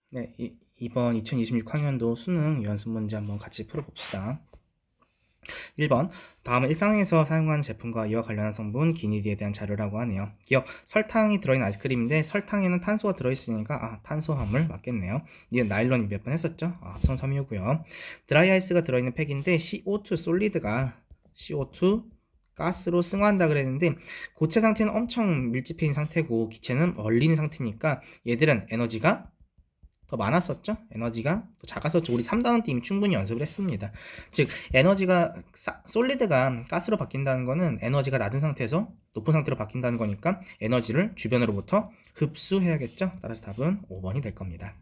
네, 이번 2026학년도 수능 연습 문제 한번 같이 풀어봅시다. 1번, 다음은 일상에서 사용하는 제품과 이와 관련한 성분, 기니디에 대한 자료라고 하네요. 기억, 설탕이 들어있는 아이스크림인데 설탕에는 탄소가 들어있으니까 탄수화물 맞겠네요. 니은 나일론 몇 번 했었죠? 합성 섬유고요. 드라이 아이스가 들어있는 팩인데 CO2 솔리드가 CO2 가스로 승화한다 그랬는데 고체 상태는 엄청 밀집해있는 상태고 기체는 얼린 상태니까 얘들은 에너지가 더 많았었죠? 에너지가 더 작았었죠. 우리 3단원 때 이미 충분히 연습을 했습니다. 즉 에너지가 솔리드가 가스로 바뀐다는 거는 에너지가 낮은 상태에서 높은 상태로 바뀐다는 거니까 에너지를 주변으로부터 흡수해야겠죠? 따라서 답은 5번이 될 겁니다.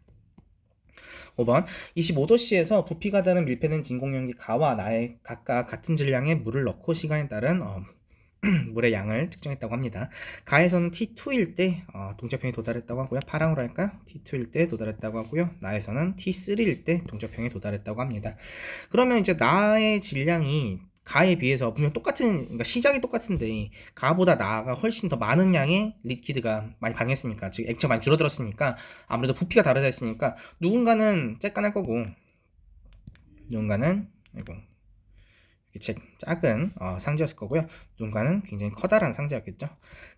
5번 25도씨에서 부피가 다른 밀폐된 진공용기 가와 나에 각각 같은 질량의 물을 넣고 시간에 따른 물의 양을 측정했다고 합니다. 가에서는 T2일 때 동접평이 도달했다고 하고요. 파랑으로 할까요? T2일 때 도달했다고 하고요. 나에서는 T3일 때 동접평이 도달했다고 합니다. 그러면 이제 나의 질량이 가에 비해서 분명 똑같은, 그러니까 시작이 똑같은데 가보다 나가 훨씬 더 많은 양의 리퀴드가 많이 반응했으니까, 즉 액체가 많이 줄어들었으니까 아무래도 부피가 다르다 했으니까 누군가는 쬐깐할 거고 누군가는 작은 상자였을 거고요. 누군가는 굉장히 커다란 상자였겠죠.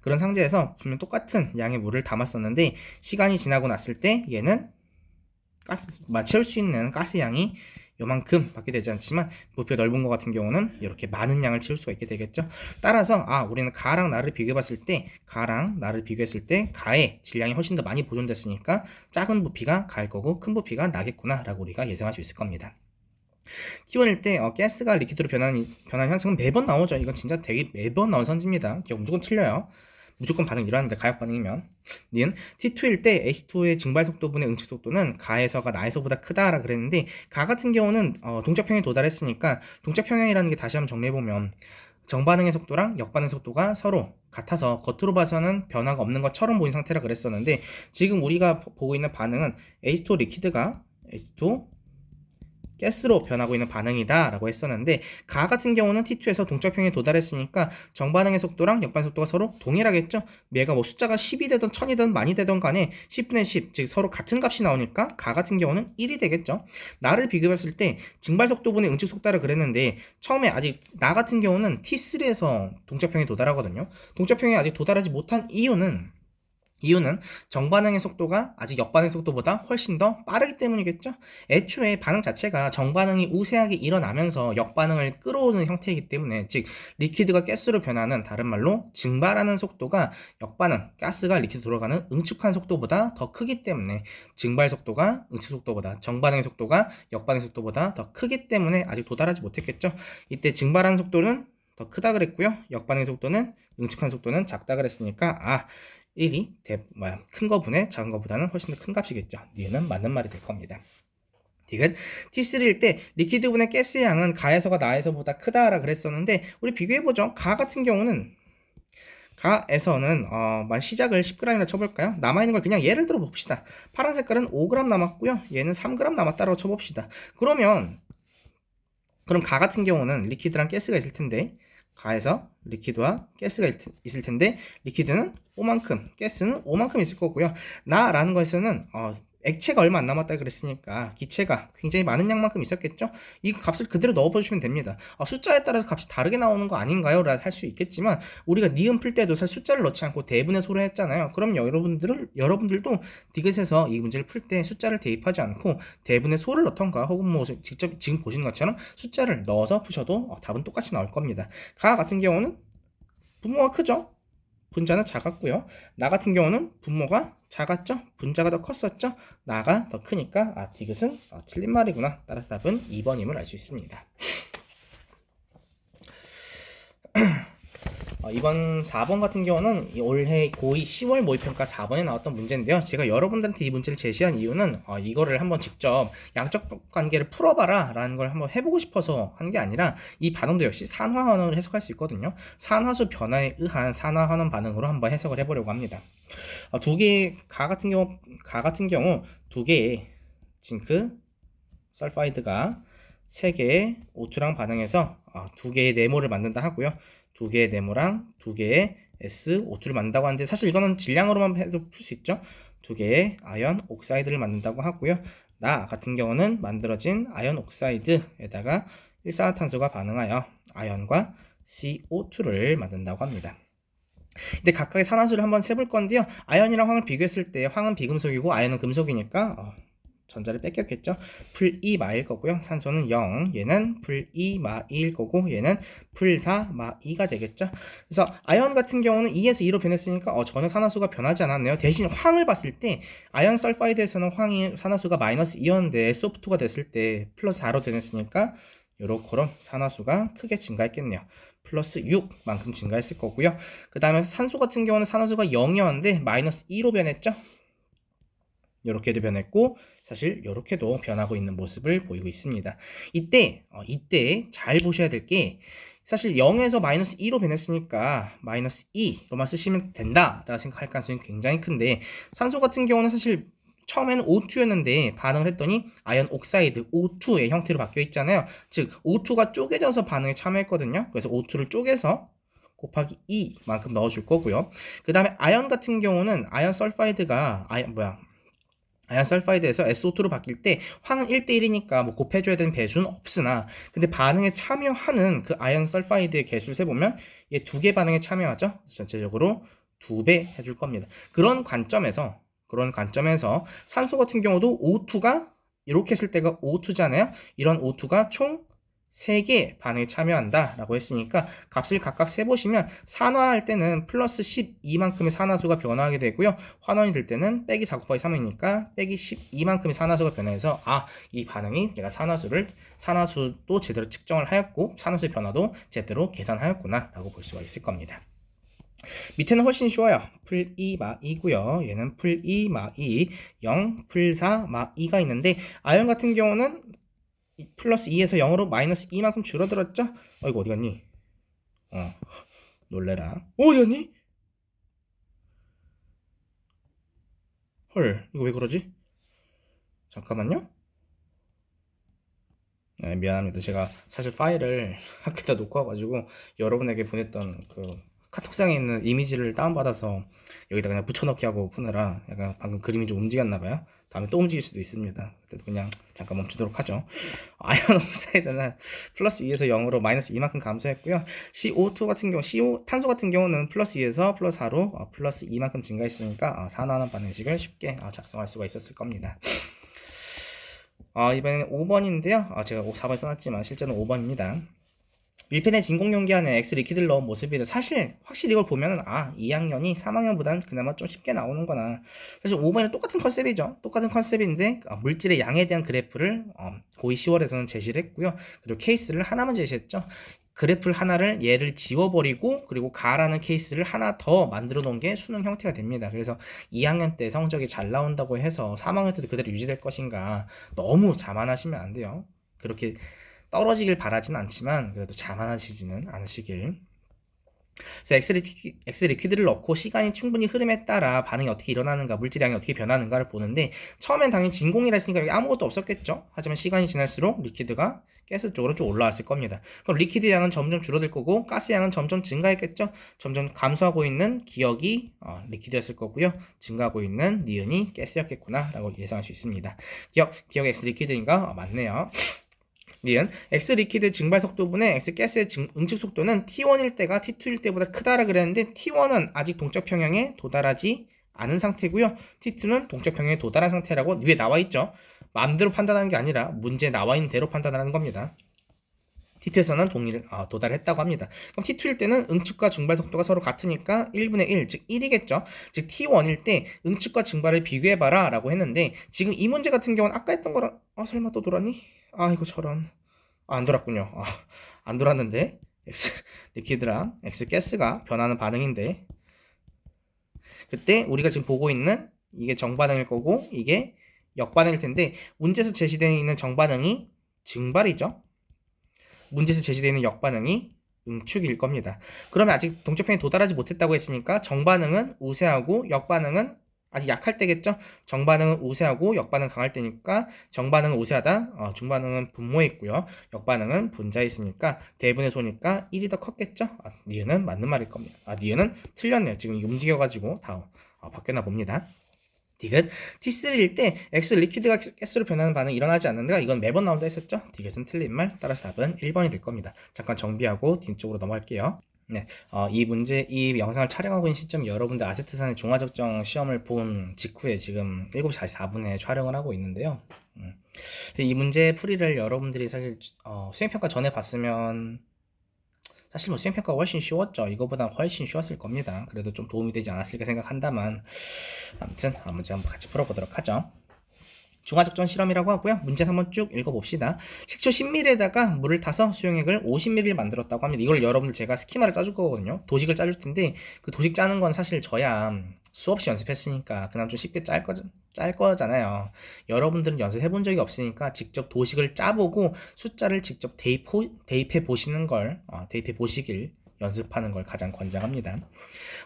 그런 상자에서 분명 똑같은 양의 물을 담았었는데 시간이 지나고 났을 때 얘는 채울 수 있는 가스 양이 요만큼 밖에 되지 않지만 부피가 넓은 것 같은 경우는 이렇게 많은 양을 채울 수가 있게 되겠죠. 따라서 우리는 가랑 나를 비교해 봤을 때 가랑 나를 비교했을 때 가의 질량이 훨씬 더 많이 보존됐으니까 작은 부피가 가일 거고 큰 부피가 나겠구나 라고 우리가 예상할 수 있을 겁니다. T1일 때 가스가 리퀴드로 변하는 현상은 매번 나오죠. 이건 진짜 되게 매번 나온 선지입니다. 기억 무조건 틀려요. 무조건 반응 일어나는데 가역 반응이면. 니은 T2일 때 H2의 증발 속도분의 응축 속도는 가에서가 나에서보다 크다라 그랬는데 가 같은 경우는 동적평에 도달했으니까 동적평형이라는 게 다시 한번 정리해보면 정반응의 속도랑 역반응 속도가 서로 같아서 겉으로 봐서는 변화가 없는 것처럼 보인 상태라 그랬었는데 지금 우리가 보고 있는 반응은 H2 리퀴드가 H2 가스로 변하고 있는 반응이다 라고 했었는데 가 같은 경우는 T2에서 동적평에 도달했으니까 정반응의 속도랑 역반응 속도가 서로 동일하겠죠. 얘가 뭐 숫자가 10이 되든 1000이든 많이 되든 간에 10분의 10, 즉 서로 같은 값이 나오니까 가 같은 경우는 1이 되겠죠. 나를 비교했을 때 증발 속도분의 응축 속도라 그랬는데 처음에 아직 나 같은 경우는 T3에서 동적평에 도달하거든요. 동적평에 아직 도달하지 못한 이유는 정반응의 속도가 아직 역반응 속도보다 훨씬 더 빠르기 때문이겠죠. 애초에 반응 자체가 정반응이 우세하게 일어나면서 역반응을 끌어오는 형태이기 때문에, 즉 리퀴드가 가스로 변하는, 다른 말로 증발하는 속도가 역반응, 가스가 리퀴드 들어가는 응축한 속도보다 더 크기 때문에 증발 속도가 응축 속도보다, 정반응의 속도가 역반응 속도보다 더 크기 때문에 아직 도달하지 못했겠죠. 이때 증발하는 속도는 더 크다 그랬고요. 역반응 속도는, 응축한 속도는 작다 그랬으니까 1이 큰 거분의 작은 거보다는 훨씬 더 큰 값이겠죠. 니은 맞는 말이 될 겁니다. 디귿 T3일 때 리퀴드분의 가스의 양은 가에서가 나에서보다 크다라 그랬었는데 우리 비교해보죠. 가 같은 경우는 가에서는 시작을 10g이나 쳐볼까요? 남아있는 걸 그냥 예를 들어 봅시다. 파란 색깔은 5g 남았고요. 얘는 3g 남았다고 쳐봅시다. 그럼 가 같은 경우는 리퀴드랑 가스가 있을 텐데 가에서 리퀴드와 가스가 있을 텐데 리퀴드는 5만큼, 가스는 5만큼 있을 거고요. 나라는 것에서는 액체가 얼마 안 남았다 그랬으니까 기체가 굉장히 많은 양만큼 있었겠죠. 이 값을 그대로 넣어보시면 됩니다. 숫자에 따라서 값이 다르게 나오는 거 아닌가요? 라 할 수 있겠지만 우리가 니은 풀 때도 사실 숫자를 넣지 않고 대분의 소를 했잖아요. 그럼 여러분들도 디귿에서 이 문제를 풀 때 숫자를 대입하지 않고 대분의 소를 넣던가 혹은 뭐 직접 지금 보시는 것처럼 숫자를 넣어서 푸셔도 답은 똑같이 나올 겁니다. 가 같은 경우는 분모가 크죠. 분자는 작았고요. 나 같은 경우는 분모가 작았죠. 분자가 더 컸었죠. 나가 더 크니까 디귿은 틀린 말이구나. 따라서 답은 2번임을 알 수 있습니다. 이번 4번 같은 경우는 올해 고2 10월 모의평가 4번에 나왔던 문제인데요. 제가 여러분들한테 이 문제를 제시한 이유는 이거를 한번 직접 양적 관계를 풀어봐라 라는 걸 한번 해보고 싶어서 한 게 아니라 이 반응도 역시 산화환원을 해석할 수 있거든요. 산화수 변화에 의한 산화환원 반응으로 한번 해석을 해보려고 합니다. 가 같은 경우 두 개의 징크 설파이드가 3개의 O2랑 반응해서 2개의 네모를 만든다 하고요. 2개의 네모랑 2개의 SO2를 만든다고 하는데 사실 이거는 질량으로만 해도 풀 수 있죠. 두 개의 아연 옥사이드를 만든다고 하고요. 나 같은 경우는 만들어진 아연 옥사이드에다가 일산화탄소가 반응하여 아연과 CO2를 만든다고 합니다. 근데 각각의 산화수를 한번 세볼 건데요. 아연이랑 황을 비교했을 때 황은 비금속이고 아연은 금속이니까 전자를 뺏겼겠죠. 풀 2마일 거고요. 산소는 0, 얘는 풀 2마일 거고 얘는 풀 4마2가 되겠죠. 그래서 아연 같은 경우는 2에서 2로 변했으니까 전혀 산화수가 변하지 않았네요. 대신 황을 봤을 때 아연 설파이드에서는 황이 산화수가 마이너스 2였는데 SO2가 됐을 때 플러스 4로 변했으니까 요렇게 산화수가 크게 증가했겠네요. 플러스 6만큼 증가했을 거고요. 그 다음에 산소 같은 경우는 산화수가 0이었는데 마이너스 2로 변했죠. 이렇게도 변했고 사실 이렇게도 변하고 있는 모습을 보이고 있습니다. 이때 잘 보셔야 될 게 사실 0에서 마이너스 2로 변했으니까 마이너스 2로만 쓰시면 된다라고 생각할 가능성이 굉장히 큰데 산소 같은 경우는 사실 처음에는 O2였는데 반응을 했더니 아연 옥사이드 O2의 형태로 바뀌어 있잖아요. 즉 O2가 쪼개져서 반응에 참여했거든요. 그래서 O2를 쪼개서 곱하기 2만큼 넣어줄 거고요. 그 다음에 아연 같은 경우는 아연 설파이드가 아연 설파이드에서 SO2로 바뀔 때 황은 1대1이니까 뭐 곱해줘야 되는 배수는 없으나 근데 반응에 참여하는 그 아연 설파이드의 개수를 세보면 얘 2개 반응에 참여하죠. 전체적으로 2배 해줄 겁니다. 그런 관점에서 산소 같은 경우도 O2가 이렇게 했을 때가 O2잖아요. 이런 O2가 총 3개 반응에 참여한다 라고 했으니까 값을 각각 세보시면 산화할 때는 플러스 12만큼의 산화수가 변화하게 되고요. 환원이 될 때는 빼기 4 곱하기 3이니까 빼기 12만큼의 산화수가 변해서 이 반응이 내가 산화수도 제대로 측정을 하였고 산화수의 변화도 제대로 계산하였구나 라고 볼 수가 있을 겁니다. 밑에는 훨씬 쉬워요. 풀 2마2고요. 얘는 풀 2마2 0, 풀 4마2가 있는데 아연 같은 경우는 플러스 2에서 0으로 마이너스 2만큼 줄어들었죠? 이거 어디 갔니? 놀래라. 어디 갔니? 헐, 이거 왜 그러지? 잠깐만요. 네, 미안합니다. 제가 사실 파일을 학교에다 놓고 와가지고 여러분에게 보냈던 그 카톡상에 있는 이미지를 다운받아서 여기다 그냥 붙여넣기 하고 푸느라 약간 방금 그림이 좀 움직였나봐요. 다음에 또 움직일 수도 있습니다. 그때도 그냥 잠깐 멈추도록 하죠. 아연 옥사이드는 플러스 2에서 0으로 마이너스 2만큼 감소했고요. CO2 같은 경우, 탄소 같은 경우는 플러스 2에서 플러스 4로 플러스 2만큼 증가했으니까 산화하는 반응식을 쉽게 작성할 수가 있었을 겁니다. 이번에는 5번인데요. 제가 4번 써놨지만 실제로는 5번입니다. 밀펜에 진공용기안에 X 리퀴드를 넣은 모습이래. 사실 확실히 이걸 보면은 2학년이 3학년보다는 그나마 좀 쉽게 나오는구나. 사실 5번이 똑같은 컨셉이죠. 똑같은 컨셉인데 물질의 양에 대한 그래프를 고2 10월에서는 제시를 했고요. 그리고 케이스를 하나만 제시했죠. 그래프를 하나를 얘를 지워버리고 그리고 가라는 케이스를 하나 더 만들어 놓은 게 수능 형태가 됩니다. 그래서 2학년 때 성적이 잘 나온다고 해서 3학년 때도 그대로 유지될 것인가 너무 자만하시면 안 돼요. 그렇게 떨어지길 바라진 않지만 그래도 자만하시지는 않으시길. 그래서 X 리퀴드를 넣고 시간이 충분히 흐름에 따라 반응이 어떻게 일어나는가, 물질량이 어떻게 변하는가를 보는데 처음엔 당연히 진공이라 했으니까 여기 아무것도 없었겠죠. 하지만 시간이 지날수록 리퀴드가 가스 쪽으로 쭉 올라왔을 겁니다. 그럼 리퀴드 양은 점점 줄어들 거고 가스 양은 점점 증가했겠죠. 점점 감소하고 있는 기억이 리퀴드였을 거고요. 증가하고 있는 니은이 가스였겠구나 라고 예상할 수 있습니다. 기억 X 리퀴드인가? 맞네요. 니은 X 리퀴드 증발 속도분의 X 가스의 응축 속도는 T1일 때가 T2일 때보다 크다라 그랬는데 T1은 아직 동적 평형에 도달하지 않은 상태고요. T2는 동적 평형에 도달한 상태라고 위에 나와 있죠. 마음대로 판단하는 게 아니라 문제에 나와 있는 대로 판단하는 겁니다. T2에서는 도달했다고 합니다. 그럼 T2일 때는 응축과 증발 속도가 서로 같으니까 1분의 1, 즉 1이겠죠. 즉 T1일 때 응축과 증발을 비교해봐라 라고 했는데 지금 이 문제 같은 경우는 아까 했던 거랑 설마 또 돌았니? 이거 저런 안 돌았군요. 안 돌았는데 X 리퀴드랑 X 가스가 변하는 반응인데 그때 우리가 지금 보고 있는 이게 정반응일 거고 이게 역반응일 텐데 문제에서 제시되어 있는 정반응이 증발이죠. 문제에서 제시되어 있는 역반응이 응축일 겁니다. 그러면 아직 동적평에 도달하지 못했다고 했으니까 정반응은 우세하고 역반응은 아직 약할 때겠죠. 정반응은 우세하고 역반응 강할 때니까 정반응은 우세하다. 중반응은 분모에 있고요. 역반응은 분자에 있으니까 대분의 소니까 1이 더 컸겠죠. 니은은 맞는 말일 겁니다. 니은은 틀렸네요. 지금 움직여가지고 다 바뀌었나 봅니다. 디귿. T3일 때 X 리퀴드가 가스로 변하는 반응이 일어나지 않는다. 이건 매번 나온다 했었죠? 디귿은 틀린 말. 따라서 답은 1번이 될 겁니다. 잠깐 정비하고 뒤쪽으로 넘어갈게요. 네, 이 영상을 촬영하고 있는 시점 여러분들 아세트산의 중화적정 시험을 본 직후에 지금 7시 44분에 촬영을 하고 있는데요. 이 문제 풀이를 여러분들이 사실 수행평가 전에 봤으면 사실 뭐 수행평가가 훨씬 쉬웠죠. 이거보다 훨씬 쉬웠을 겁니다. 그래도 좀 도움이 되지 않았을까 생각한다만 아무튼 문제 한번 같이 풀어보도록 하죠. 중화적정 실험이라고 하고요. 문제는 한번 쭉 읽어봅시다. 식초 10ml에다가 물을 타서 수용액을 50ml를 만들었다고 합니다. 이걸 여러분들 제가 스키마를 짜줄 거거든요. 도식을 짜줄 텐데 그 도식 짜는 건 사실 저야 수없이 연습했으니까 그나마 좀 쉽게 짤 거잖아요. 여러분들은 연습해본 적이 없으니까 직접 도식을 짜보고 숫자를 직접 대입해 보시는 걸 대입해 보시길 연습하는 걸 가장 권장합니다.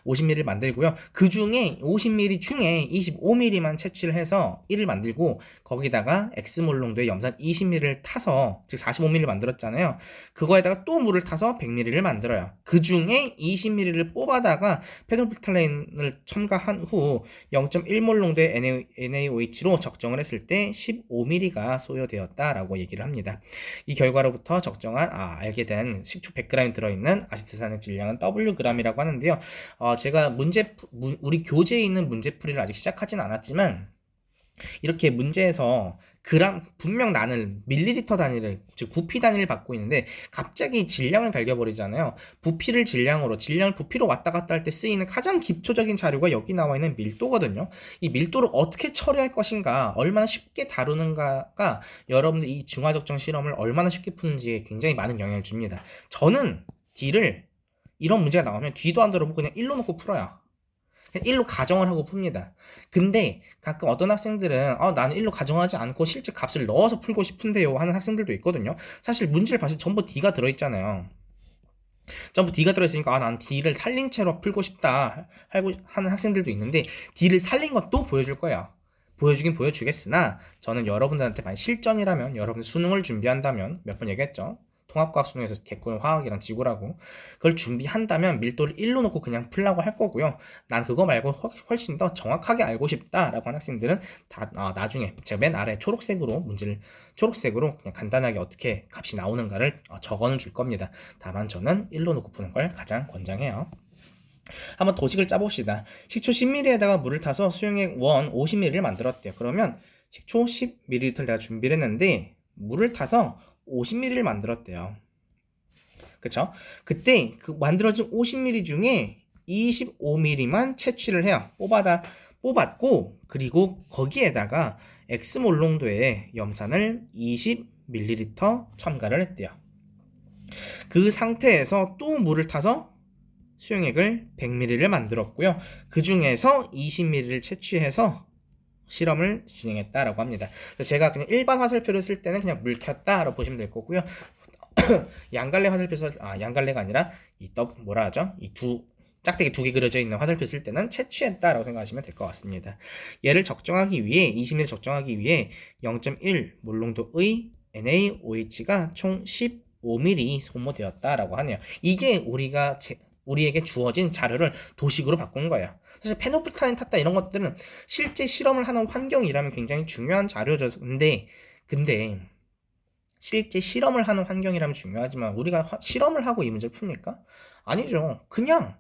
50ml를 만들고요. 그 중에 50ml 중에 25ml만 채취를 해서 1을 만들고 거기다가 X몰 농도의 염산 20ml를 타서 즉 45ml 만들었잖아요. 그거에다가 또 물을 타서 100ml를 만들어요. 그 중에 20ml를 뽑아다가 페놀프탈렌을 첨가한 후 0.1몰 농도의 NaOH로 적정을 했을 때 15ml가 소요되었다라고 얘기를 합니다. 이 결과로부터 알게 된 식초 100g이 들어있는 아세트산의 질량은 Wg이라고 하는데요. 제가 우리 교재에 있는 문제풀이를 아직 시작하진 않았지만 이렇게 문제에서 분명 나는 밀리리터 단위를 즉 부피 단위를 받고 있는데 갑자기 질량을 발겨버리잖아요. 부피를 부피로 왔다 갔다 할 때 쓰이는 가장 기초적인 자료가 여기 나와 있는 밀도거든요. 이 밀도를 어떻게 처리할 것인가, 얼마나 쉽게 다루는가가 여러분들 이 중화적정 실험을 얼마나 쉽게 푸는지에 굉장히 많은 영향을 줍니다. 저는 D를 이런 문제가 나오면 뒤도 안 들어보고 그냥 1로 놓고 풀어요. 그냥 1로 가정을 하고 풉니다. 근데 가끔 어떤 학생들은 나는 1로 가정하지 않고 실제 값을 넣어서 풀고 싶은데요 하는 학생들도 있거든요. 사실 문제를 봤을 때 전부 D가 들어있잖아요. 전부 D가 들어있으니까 난 D를 살린 채로 풀고 싶다 하는 학생들도 있는데 D를 살린 것도 보여줄 거예요. 보여주긴 보여주겠으나 저는 여러분들한테 만약 실전이라면 여러분 수능을 준비한다면 몇 번 얘기했죠. 통합과학 수능에서 개코는 화학이랑 지구라고 그걸 준비한다면 밀도를 1로 놓고 그냥 풀라고 할 거고요. 난 그거 말고 훨씬 더 정확하게 알고 싶다라고 하는 학생들은 나중에 제가 맨 아래 초록색으로 그냥 간단하게 어떻게 값이 나오는가를 적어는 줄 겁니다. 다만 저는 1로 놓고 푸는 걸 가장 권장해요. 한번 도식을 짜봅시다. 식초 10ml에다가 물을 타서 수용액 50ml를 만들었대요. 그러면 식초 10ml를 내가 준비를 했는데 물을 타서 50ml를 만들었대요. 그쵸? 그때 그 만들어진 50ml 중에 25ml만 채취를 해요. 뽑았고 그리고 거기에다가 X몰 농도의 염산을 20ml 첨가를 했대요. 그 상태에서 또 물을 타서 수용액을 100ml를 만들었고요. 그 중에서 20ml를 채취해서 실험을 진행했다라고 합니다. 그래서 제가 그냥 일반 화살표를 쓸 때는 그냥 물 켰다라고 보시면 될 거고요. 양갈래 화살표 양갈래가 아니라 이 짝대기 두 개 그려져 있는 화살표 쓸 때는 채취했다라고 생각하시면 될 것 같습니다. 얘를 적정하기 위해 20ml 적정하기 위해 0.1 몰농도의 NaOH가 총 15ml 소모되었다라고 하네요. 이게 우리에게 주어진 자료를 도식으로 바꾼 거예요. 사실 페놀프탈렌 탔다 이런 것들은 실제 실험을 하는 환경이라면 굉장히 중요한 자료죠. 근데 실제 실험을 하는 환경이라면 중요하지만 우리가 실험을 하고 이 문제를 풉니까? 아니죠. 그냥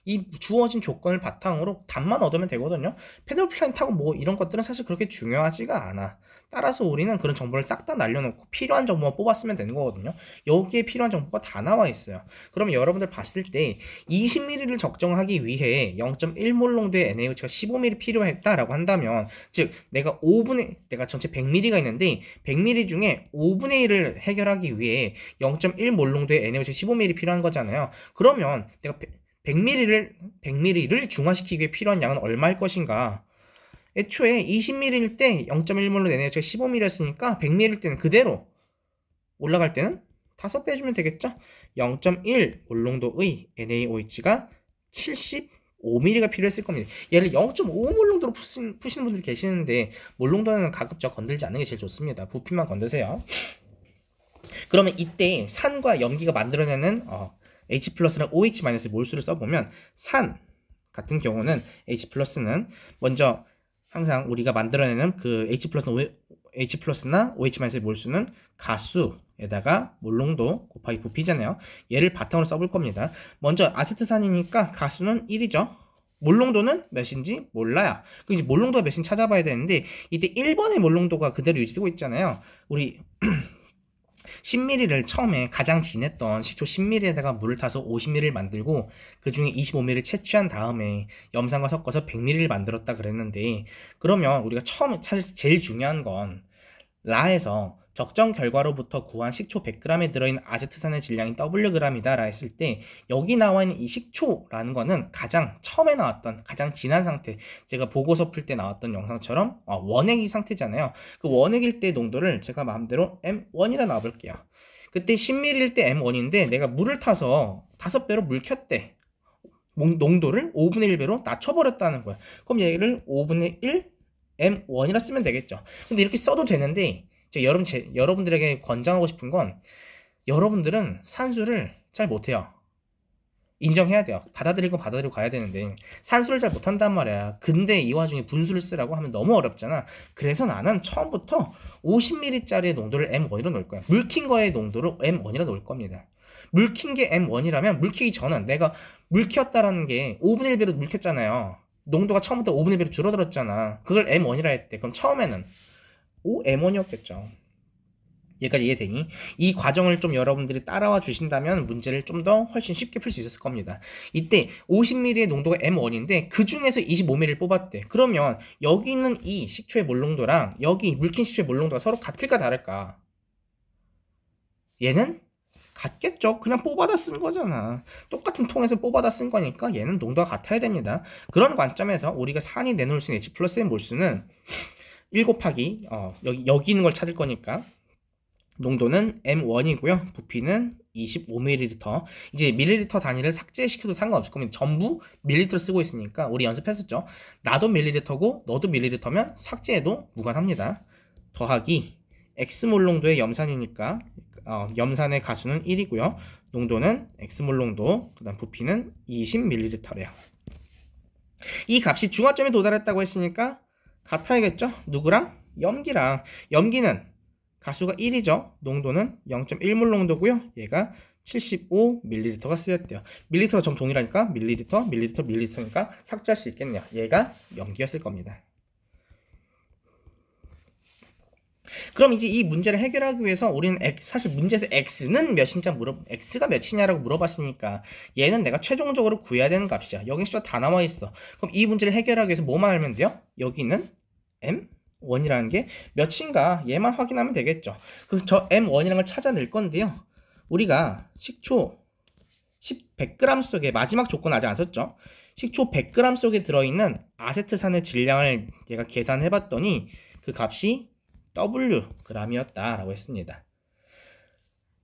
이 주어진 조건을 바탕으로 답만 얻으면 되거든요. 페놀프탈렌 타고 뭐 이런 것들은 사실 그렇게 중요하지가 않아. 따라서 우리는 그런 정보를 싹 다 날려놓고 필요한 정보만 뽑았으면 되는 거거든요. 여기에 필요한 정보가 다 나와 있어요. 그러면 여러분들 봤을 때 20ml를 적정하기 위해 0.1몰 농도의 NaOH가 15ml 필요했다라고 한다면 즉 내가 전체 100ml가 있는데 100ml 중에 5분의 1을 해결하기 위해 0.1몰 농도의 NaOH가 15ml 필요한 거잖아요. 그러면 내가 100ml를 중화시키기 위해 필요한 양은 얼마일 것인가? 애초에 20ml일 때 0.1몰로 NaOH가 15ml였으니까 100ml일 때는 그대로 올라갈 때는 5배 해주면 되겠죠? 0.1 몰농도의 NaOH가 75ml가 필요했을 겁니다. 얘를 0.5몰 농도로 푸시는 분들이 계시는데 몰농도는 가급적 건들지 않는 게 제일 좋습니다. 부피만 건드세요. 그러면 이때 산과 염기가 만들어내는 H+랑 OH- 몰수를 써보면 산 같은 경우는 H+는 먼저 항상 우리가 만들어내는 그 H 플러스나 OH-의 몰수는 가수에다가 몰농도 곱하기 부피잖아요. 얘를 바탕으로 써볼 겁니다. 먼저 아세트산이니까 가수는 1이죠. 몰농도는 몇인지 몰라요. 그럼 이제 몰농도가 몇인지 찾아봐야 되는데 이때 1번의 몰농도가 그대로 유지되고 있잖아요. 우리 10ml를 처음에 가장 진했던 식초 10ml에다가 물을 타서 50ml를 만들고 그 중에 25ml를 채취한 다음에 염산과 섞어서 100ml를 만들었다 그랬는데, 그러면 우리가 처음에 사실 제일 중요한 건 라에서 적정 결과로부터 구한 식초 100g에 들어있는 아세트산의 질량이 Wg이다 라 했을 때 여기 나와 있는 이 식초라는 거는 가장 처음에 나왔던 가장 진한 상태, 제가 보고서 풀 때 나왔던 영상처럼 원액이 상태잖아요. 그 원액일 때 농도를 제가 마음대로 M1이라 놔볼게요. 그때 10ml일 때 M1인데 내가 물을 타서 5배로 물 켰대. 농도를 5분의 1배로 낮춰버렸다는 거야. 그럼 얘를 5분의 1 M1이라 쓰면 되겠죠. 근데 이렇게 써도 되는데 여러분들에게 권장하고 싶은 건, 여러분들은 산수를 잘 못해요. 인정해야 돼요. 받아들일 건 받아들이고 가야 되는데 산수를 잘 못한단 말이야. 근데 이 와중에 분수를 쓰라고 하면 너무 어렵잖아. 그래서 나는 처음부터 50ml짜리의 농도를 M1으로 넣을 거야. 물킨 거의 농도를 M1이라 넣을 겁니다. 물킨 게 M1이라면 물키기 전은 내가 물키웠다라는 게 5분의 1배로 물켰잖아요. 농도가 처음부터 5분의 1배로 줄어들었잖아. 그걸 M1이라 했대. 그럼 처음에는 M1이었겠죠. 여기까지 이해되니? 이 과정을 좀 여러분들이 따라와 주신다면 문제를 좀 더 훨씬 쉽게 풀 수 있었을 겁니다. 이때 50ml의 농도가 M1인데 그 중에서 25ml를 뽑았대. 그러면 여기 있는 이 식초의 몰농도랑 여기 물킨 식초의 몰농도가 서로 같을까 다를까? 얘는 같겠죠. 그냥 뽑아다 쓴 거잖아. 똑같은 통에서 뽑아다 쓴 거니까 얘는 농도가 같아야 됩니다. 그런 관점에서 우리가 산이 내놓을 수 있는 H 플러스의 몰수는 1 곱하기 여기 있는 걸 찾을 거니까 농도는 M1이고요. 부피는 25ml. 이제 밀리리터 단위를 삭제시켜도 상관없을 겁니다. 전부 밀리리터 쓰고 있으니까 우리 연습했었죠. 나도 밀리리터고 너도 밀리리터면 삭제해도 무관합니다. 더하기 X몰 농도의 염산이니까 염산의 가수는 1이고요. 농도는 X몰 농도, 그 다음 부피는 20ml래요. 이 값이 중화점에 도달했다고 했으니까 같아야겠죠? 누구랑? 염기랑. 염기는 가수가 1이죠. 농도는 0.1몰 농도고요. 얘가 75ml가 쓰였대요. 밀리터가 좀 동일하니까 밀리리터니까 삭제할 수 있겠네요. 얘가 염기였을 겁니다. 그럼 이제 이 문제를 해결하기 위해서 우리는 사실 문제에서 x가 몇이냐라고 물어봤으니까 얘는 내가 최종적으로 구해야 되는 값이야. 여기 숫자 다 나와 있어. 그럼 이 문제를 해결하기 위해서 뭐만 알면 돼요? 여기 있는 M1이라는 게 몇인가 얘만 확인하면 되겠죠. 저 M1이라는 걸 찾아낼 건데요. 우리가 식초 100g 속에 마지막 조건 아직 안 썼죠. 식초 100g 속에 들어있는 아세트산의 질량을 얘가 계산해 봤더니 그 값이 Wg이었다라고 했습니다.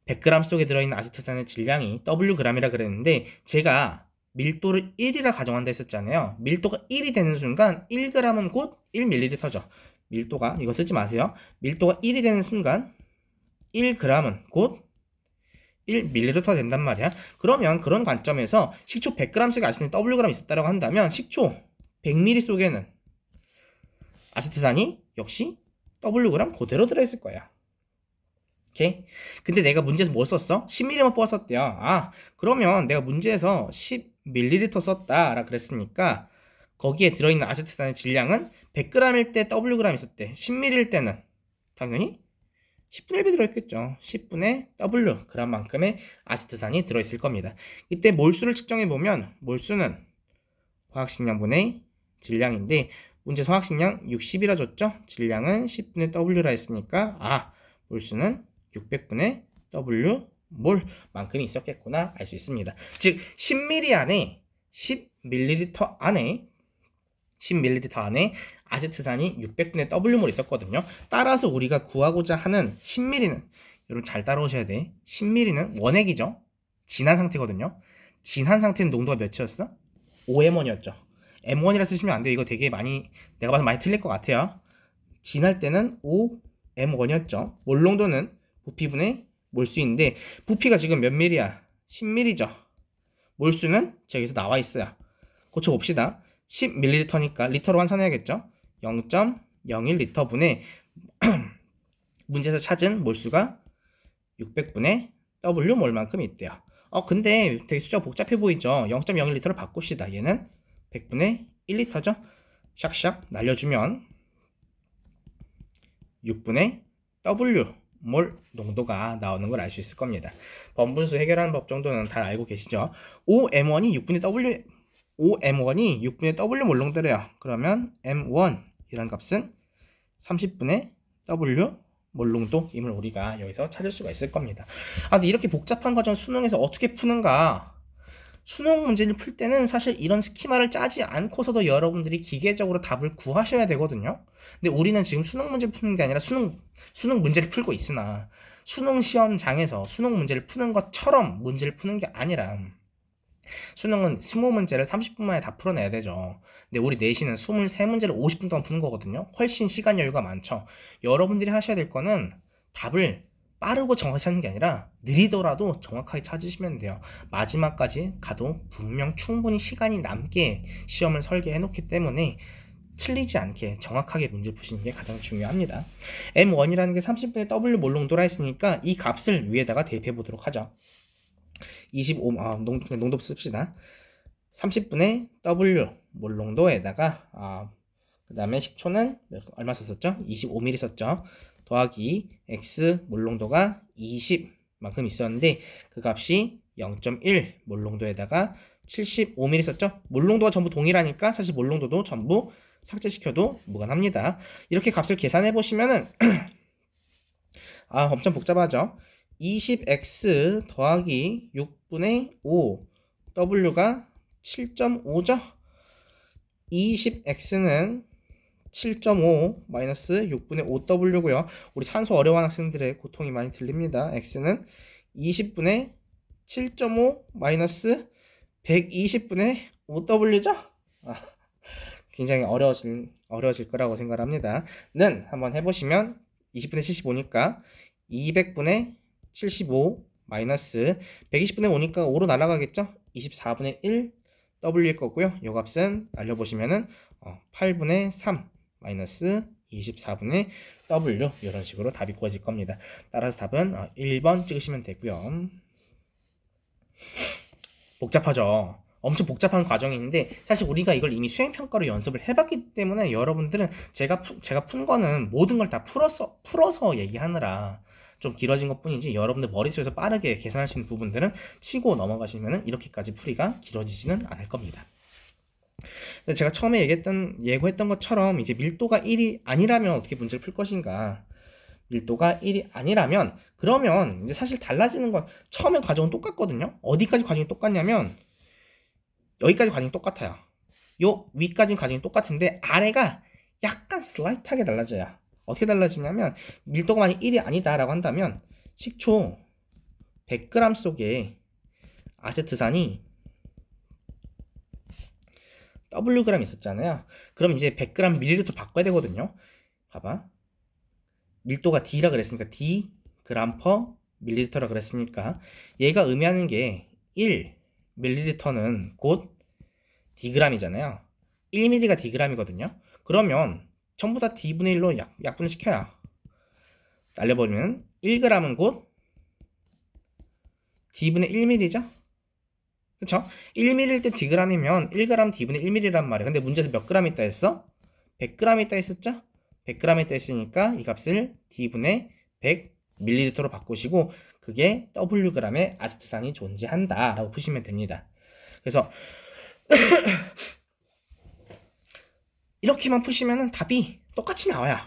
100g 속에 들어있는 아세트산의 질량이 Wg이라 그랬는데 제가 밀도를 1이라 가정한다 했었잖아요. 밀도가 1이 되는 순간 1g은 곧 1ml죠. 밀도가, 이거 쓰지 마세요. 밀도가 1이 되는 순간 1g은 곧 1ml 된단 말이야. 그러면 그런 관점에서 식초 100g 속에 아세트산이 Wg 있었다고 한다면 식초 100ml 속에는 아세트산이 역시 Wg 그대로 들어있을 거야. 오케이? 근데 내가 문제에서 뭐 썼어? 10ml만 뽑았었대요. 그러면 내가 문제에서 10ml 썼다라 그랬으니까 거기에 들어있는 아세트산의 질량은 100g일 때 Wg 있었대. 10ml일 때는 당연히 10분의 1이 들어있겠죠. 10분의 Wg만큼의 아세트산이 들어있을 겁니다. 이때 몰수를 측정해보면 몰수는 화학식량분의 질량인데 문제 화학식량 60이라 줬죠. 질량은 10분의 W라 했으니까 몰수는 600분의 W 몰만큼이 있었겠구나 알 수 있습니다. 즉 10ml 안에 10ml 안에 아세트산이 600분의 W몰 있었거든요. 따라서 우리가 구하고자 하는 10ml는, 여러분 잘 따라오셔야 돼. 10ml는 원액이죠. 진한 상태거든요. 진한 상태는 농도가 몇이었어? 5M1이었죠. M1이라 쓰시면 안 돼요. 이거 되게 내가 봐서 많이 틀릴 것 같아요. 진할 때는 5M1이었죠. 몰농도는 부피분의 몰수인데 부피가 지금 몇 밀이야? 10ml죠. 몰수는 저기서 나와 있어요. 고쳐봅시다. 10ml니까 리터로 환산해야겠죠. 0.01리터 분의 문제에서 찾은 몰수가 600분의 W 몰만큼 있대요. 근데 되게 숫자가 복잡해 보이죠? 0.01리터를 바꿉시다. 얘는 100분의 1리터죠? 샥샥 날려주면 6분의 W 몰 농도가 나오는 걸 알 수 있을 겁니다. 번분수 해결하는 법 정도는 다 알고 계시죠? OM1이 6분의 W 몰 농도래요. 그러면 M1이란 값은 30분의 W 몰 농도임을 우리가 여기서 찾을 수가 있을 겁니다. 근데 이렇게 복잡한 과정 수능에서 어떻게 푸는가? 수능 문제를 풀 때는 사실 이런 스키마를 짜지 않고서도 여러분들이 기계적으로 답을 구하셔야 되거든요. 근데 우리는 지금 수능 문제를 푸는 게 아니라 수능 문제를 풀고 있으나 수능 시험장에서 수능 문제를 푸는 것처럼 문제를 푸는 게 아니라 수능은 20문제를 30분 만에 다 풀어내야 되죠. 근데 우리 내신은 23문제를 50분 동안 푸는 거거든요. 훨씬 시간 여유가 많죠. 여러분들이 하셔야 될 거는 답을 빠르고 정확히 찾는 게 아니라 느리더라도 정확하게 찾으시면 돼요. 마지막까지 가도 분명 충분히 시간이 남게 시험을 설계해 놓기 때문에 틀리지 않게 정확하게 문제 푸시는 게 가장 중요합니다. M1이라는 게 30분의 W 몰농도라 했으니까 이 값을 위에다가 대입해 보도록 하죠. 25, 농도 씁시다. 30분의 W 몰농도에다가 그 다음에 식초는 얼마 썼었죠? 25ml 썼죠. 더하기 X 몰농도가 20만큼 있었는데 그 값이 0.1 몰농도에다가 75ml 썼죠. 몰농도가 전부 동일하니까 사실 몰농도도 전부 삭제시켜도 무관합니다. 이렇게 값을 계산해 보시면은 엄청 복잡하죠. 20x 더하기 6분의 5 W가 7.5죠. 20x는 7.5 마이너스 6분의 5W고요. 우리 산수 어려워하는 학생들의 고통이 많이 들립니다. x는 20분의 7.5 마이너스 120분의 5W죠? 굉장히 어려워질 거라고 생각합니다. 는 한번 해보시면 20분의 75니까 200분의 75 마이너스 120분의 5니까 5로 날아가겠죠? 24분의 1 W일 거고요. 이 값은 날려보시면은 8분의 3 마이너스 24분의 W 이런 식으로 답이 구해질 겁니다. 따라서 답은 1번 찍으시면 되고요. 복잡하죠? 엄청 복잡한 과정인데 사실 우리가 이걸 이미 수행평가로 연습을 해봤기 때문에 여러분들은 제가 푼 거는 모든 걸 다 풀어서 얘기하느라 좀 길어진 것 뿐이지 여러분들 머릿속에서 빠르게 계산할 수 있는 부분들은 치고 넘어가시면 이렇게까지 풀이가 길어지지는 않을 겁니다. 근데 제가 처음에 예고했던 것처럼 이제 밀도가 1이 아니라면 어떻게 문제를 풀 것인가. 밀도가 1이 아니라면 그러면 이제 사실 달라지는 건 처음에 과정은 똑같거든요. 어디까지 과정이 똑같냐면 여기까지 과정이 똑같아요. 요 위까지 과정이 똑같은데 아래가 약간 슬라이트하게 달라져요. 어떻게 달라지냐면 밀도가 만약 1이 아니다라고 한다면 식초 100g 속에 아세트산이 Wg 있었잖아요. 그럼 이제 100g 밀리리터 바꿔야 되거든요. 봐봐. 밀도가 D라 그랬으니까 D 그램 퍼 밀리리터라 그랬으니까 얘가 의미하는 게 1 밀리리터는 곧 Dg이잖아요. 1ml가 Dg이거든요. 그러면 전부 다 D분의 1로 약분을 시켜요. 날려버리면 1g은 곧 D분의 1ml죠. 그쵸? 1ml일 때 Dg이면 1g D분의 1ml란 말이에요. 근데 문제에서 몇 g 있다 했어? 100g 있다 했었죠? 100g 있다 했으니까 이 값을 D분의 100ml로 바꾸시고 그게 Wg의 아세트산이 존재한다 라고 푸시면 됩니다. 그래서 이렇게만 푸시면 답이 똑같이 나와요.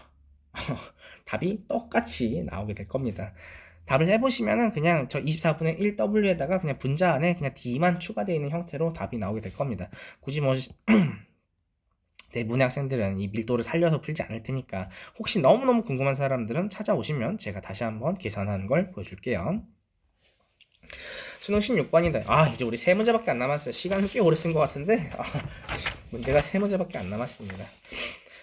답이 똑같이 나오게 될 겁니다. 답을 해보시면은 그냥 저 24분의 1W에다가 그냥 분자 안에 그냥 D만 추가되어 있는 형태로 답이 나오게 될 겁니다. 굳이 뭐 대부분의 학생들은 이 밀도를 살려서 풀지 않을 테니까 혹시 너무너무 궁금한 사람들은 찾아오시면 제가 다시 한번 계산하는 걸 보여줄게요. 수능 16번인데 이제 우리 3문제밖에 안 남았어요. 시간을 꽤 오래 쓴 것 같은데 문제가 3문제밖에 안 남았습니다.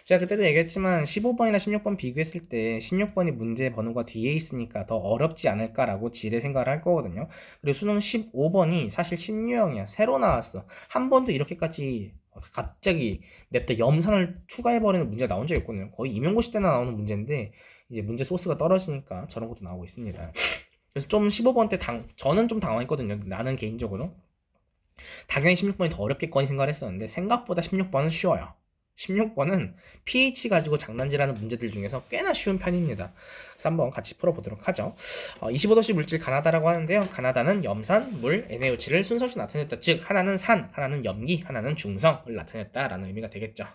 제가 그때도 얘기했지만 15번이나 16번 비교했을 때 16번이 문제 번호가 뒤에 있으니까 더 어렵지 않을까라고 지레 생각을 할 거거든요. 그리고 수능 15번이 사실 신유형이야. 새로 나왔어. 한 번도 이렇게까지 갑자기 냅다 염산을 추가해버리는 문제가 나온 적이 있거든요. 거의 임용고시 때나 나오는 문제인데 이제 문제 소스가 떨어지니까 저런 것도 나오고 있습니다. 그래서 좀 15번 때 저는 좀 당황했거든요. 나는 개인적으로 당연히 16번이 더 어렵겠거니 생각을 했었는데 생각보다 16번은 쉬워요. 16번은 pH 가지고 장난질하는 문제들 중에서 꽤나 쉬운 편입니다. 그래서 한번 같이 풀어보도록 하죠. 25도씨 물질 가나다라고 하는데요. 가나다는 염산, 물, NaOH를 순서없이 나타냈다. 즉 하나는 산, 하나는 염기, 하나는 중성을 나타냈다라는 의미가 되겠죠.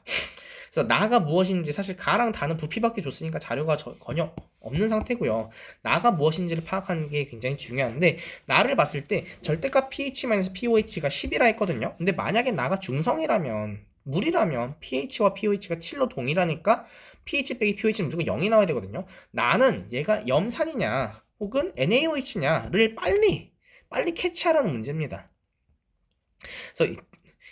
그래서 나가 무엇인지 사실 가랑 다는 부피밖에 줬으니까 자료가 전혀 없는 상태고요. 나가 무엇인지를 파악하는 게 굉장히 중요한데 나를 봤을 때 절대값 pH-pOH가 10이라 했거든요. 근데 만약에 나가 중성이라면 물이라면 pH와 pOH가 7로 동일하니까 pH 빼기 pOH는 무조건 0이 나와야 되거든요. 나는 얘가 염산이냐 혹은 NaOH냐를 빨리 캐치하라는 문제입니다. 그래서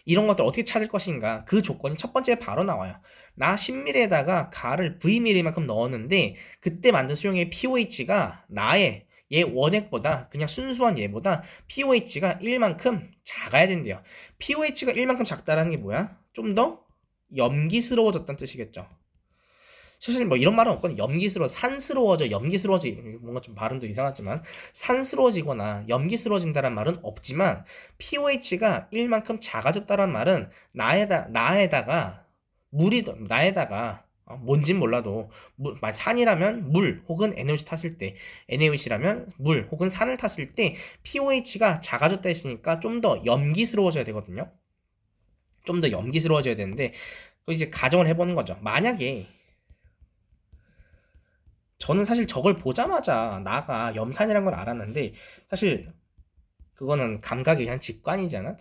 이런 것들 어떻게 찾을 것인가 그 조건이 첫 번째 바로 나와요. 나 10ml에다가 가를 Vml만큼 넣었는데 그때 만든 수용의 pOH가 나의 얘 원액보다 그냥 순수한 얘보다 pOH가 1만큼 작아야 된대요. pOH가 1만큼 작다라는 게 뭐야? 좀 더 염기스러워졌다는 뜻이겠죠. 사실 뭐 이런 말은 없거든요. 산스러워져, 염기스러워져. 뭔가 좀 발음도 이상하지만 산스러워지거나 염기스러워진다는 말은 없지만 pOH가 1만큼 작아졌다는 말은 나에다가 뭔진 몰라도 산이라면 물 혹은 NaOH 탔을 때 NaOH라면 물 혹은 산을 탔을 때 pOH가 작아졌다 했으니까 좀 더 염기스러워져야 되거든요. 좀 더 염기스러워져야 되는데 이제 가정을 해보는 거죠. 만약에 저는 사실 저걸 보자마자 나가 염산이란 걸 알았는데 사실 그거는 감각이 그냥 직관이잖아.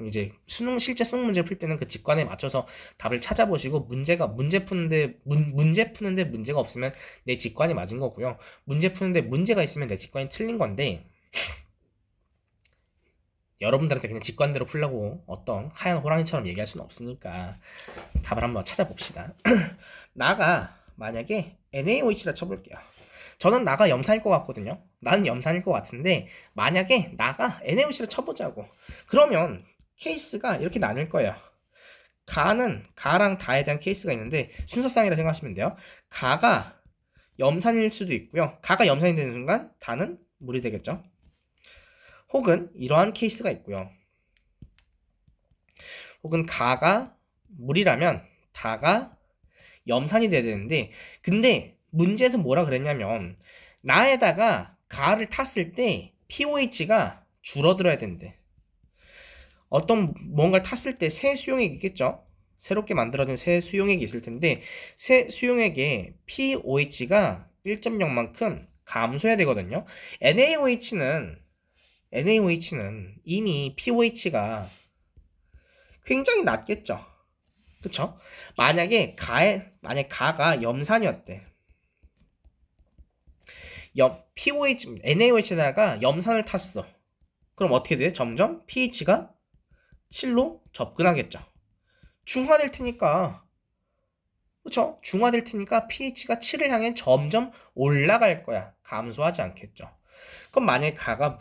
이제 실제 수능 문제 풀 때는 그 직관에 맞춰서 답을 찾아보시고 문제 푸는데 문제가 없으면 내 직관이 맞은 거고요. 문제 푸는데 문제가 있으면 내 직관이 틀린 건데 여러분들한테 그냥 직관대로 풀라고 어떤 하얀 호랑이처럼 얘기할 수는 없으니까 답을 한번 찾아봅시다. 나가 만약에 NaOH라 쳐볼게요. 저는 나가 염산일 것 같거든요. 나는 염산일 것 같은데 만약에 나가 NaOH라 쳐보자고. 그러면 케이스가 이렇게 나뉠 거예요. 가랑 다에 대한 케이스가 있는데 순서상이라 생각하시면 돼요. 가가 염산일 수도 있고요. 가가 염산이 되는 순간 다는 물이 되겠죠. 혹은 이러한 케이스가 있고요. 혹은 가가 물이라면 다가 염산이 돼야 되는데 근데 문제에서 뭐라 그랬냐면 나에다가 가를 탔을 때 pOH가 줄어들어야 된대. 어떤 뭔가를 탔을 때 새 수용액이 있겠죠. 새롭게 만들어진 새 수용액이 있을 텐데 새 수용액의 pOH가 1.0만큼 감소해야 되거든요. NaOH는 이미 pOH가 굉장히 낮겠죠. 그쵸? 만약에 가가 염산이었대. NaOH에다가 염산을 탔어. 그럼 어떻게 돼? 점점 pH가 7로 접근하겠죠. 중화될 테니까, 그쵸? 중화될 테니까 pH가 7을 향해 점점 올라갈 거야. 감소하지 않겠죠. 그럼 만약에 가가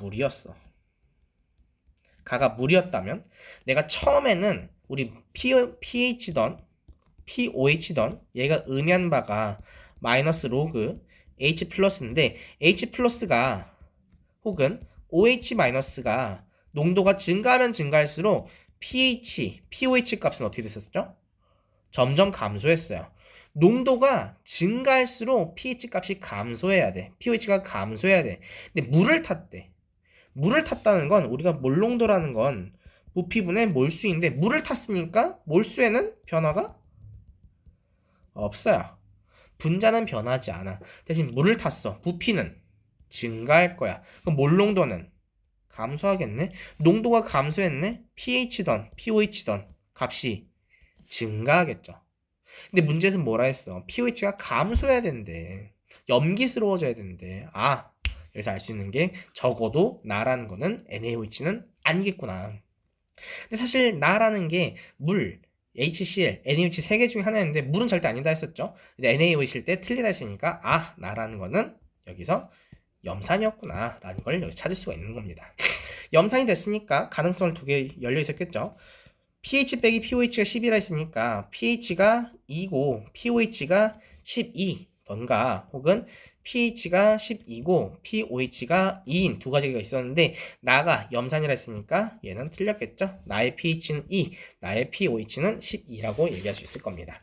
물이었다면 내가 처음에는 우리 pH던 pOH던 얘가 의미한 바가 마이너스 로그 H 플러스인데 H 플러스가 혹은 OH 마이너스가 농도가 증가하면 증가할수록 pOH 값은 어떻게 됐었죠? 점점 감소했어요. 농도가 증가할수록 pH 값이 감소해야 돼. pOH가 감소해야 돼. 근데 물을 탔대. 물을 탔다는 건 우리가 몰농도라는 건 부피분의 몰수인데 물을 탔으니까 몰수에는 변화가 없어요. 분자는 변하지 않아. 대신 물을 탔어. 부피는 증가할 거야. 그럼 몰농도는 감소하겠네. 농도가 감소했네. pH던 pOH던 값이 증가하겠죠. 근데 문제는 뭐라 했어? pOH가 감소해야 된대. 염기스러워져야 된대. 여기서 알 수 있는 게 적어도 나라는 거는 NaOH는 아니겠구나. 근데 사실 나라는 게 물, HCl, NaOH 3개 중에 하나였는데 물은 절대 아니다 했었죠. 근데 NaOH일 때 틀리다 했으니까 나라는 거는 여기서 염산이었구나 라는 걸 여기서 찾을 수가 있는 겁니다. 염산이 됐으니까 가능성을 두 개 열려 있었겠죠. pH 빼기 pOH가 10이라 했으니까 pH가 2고 pOH가 12던가 혹은 pH가 12고 pOH가 2인 두 가지가 있었는데 나가 염산이라 했으니까 얘는 틀렸겠죠. 나의 pH는 2, 나의 pOH는 12라고 얘기할 수 있을 겁니다.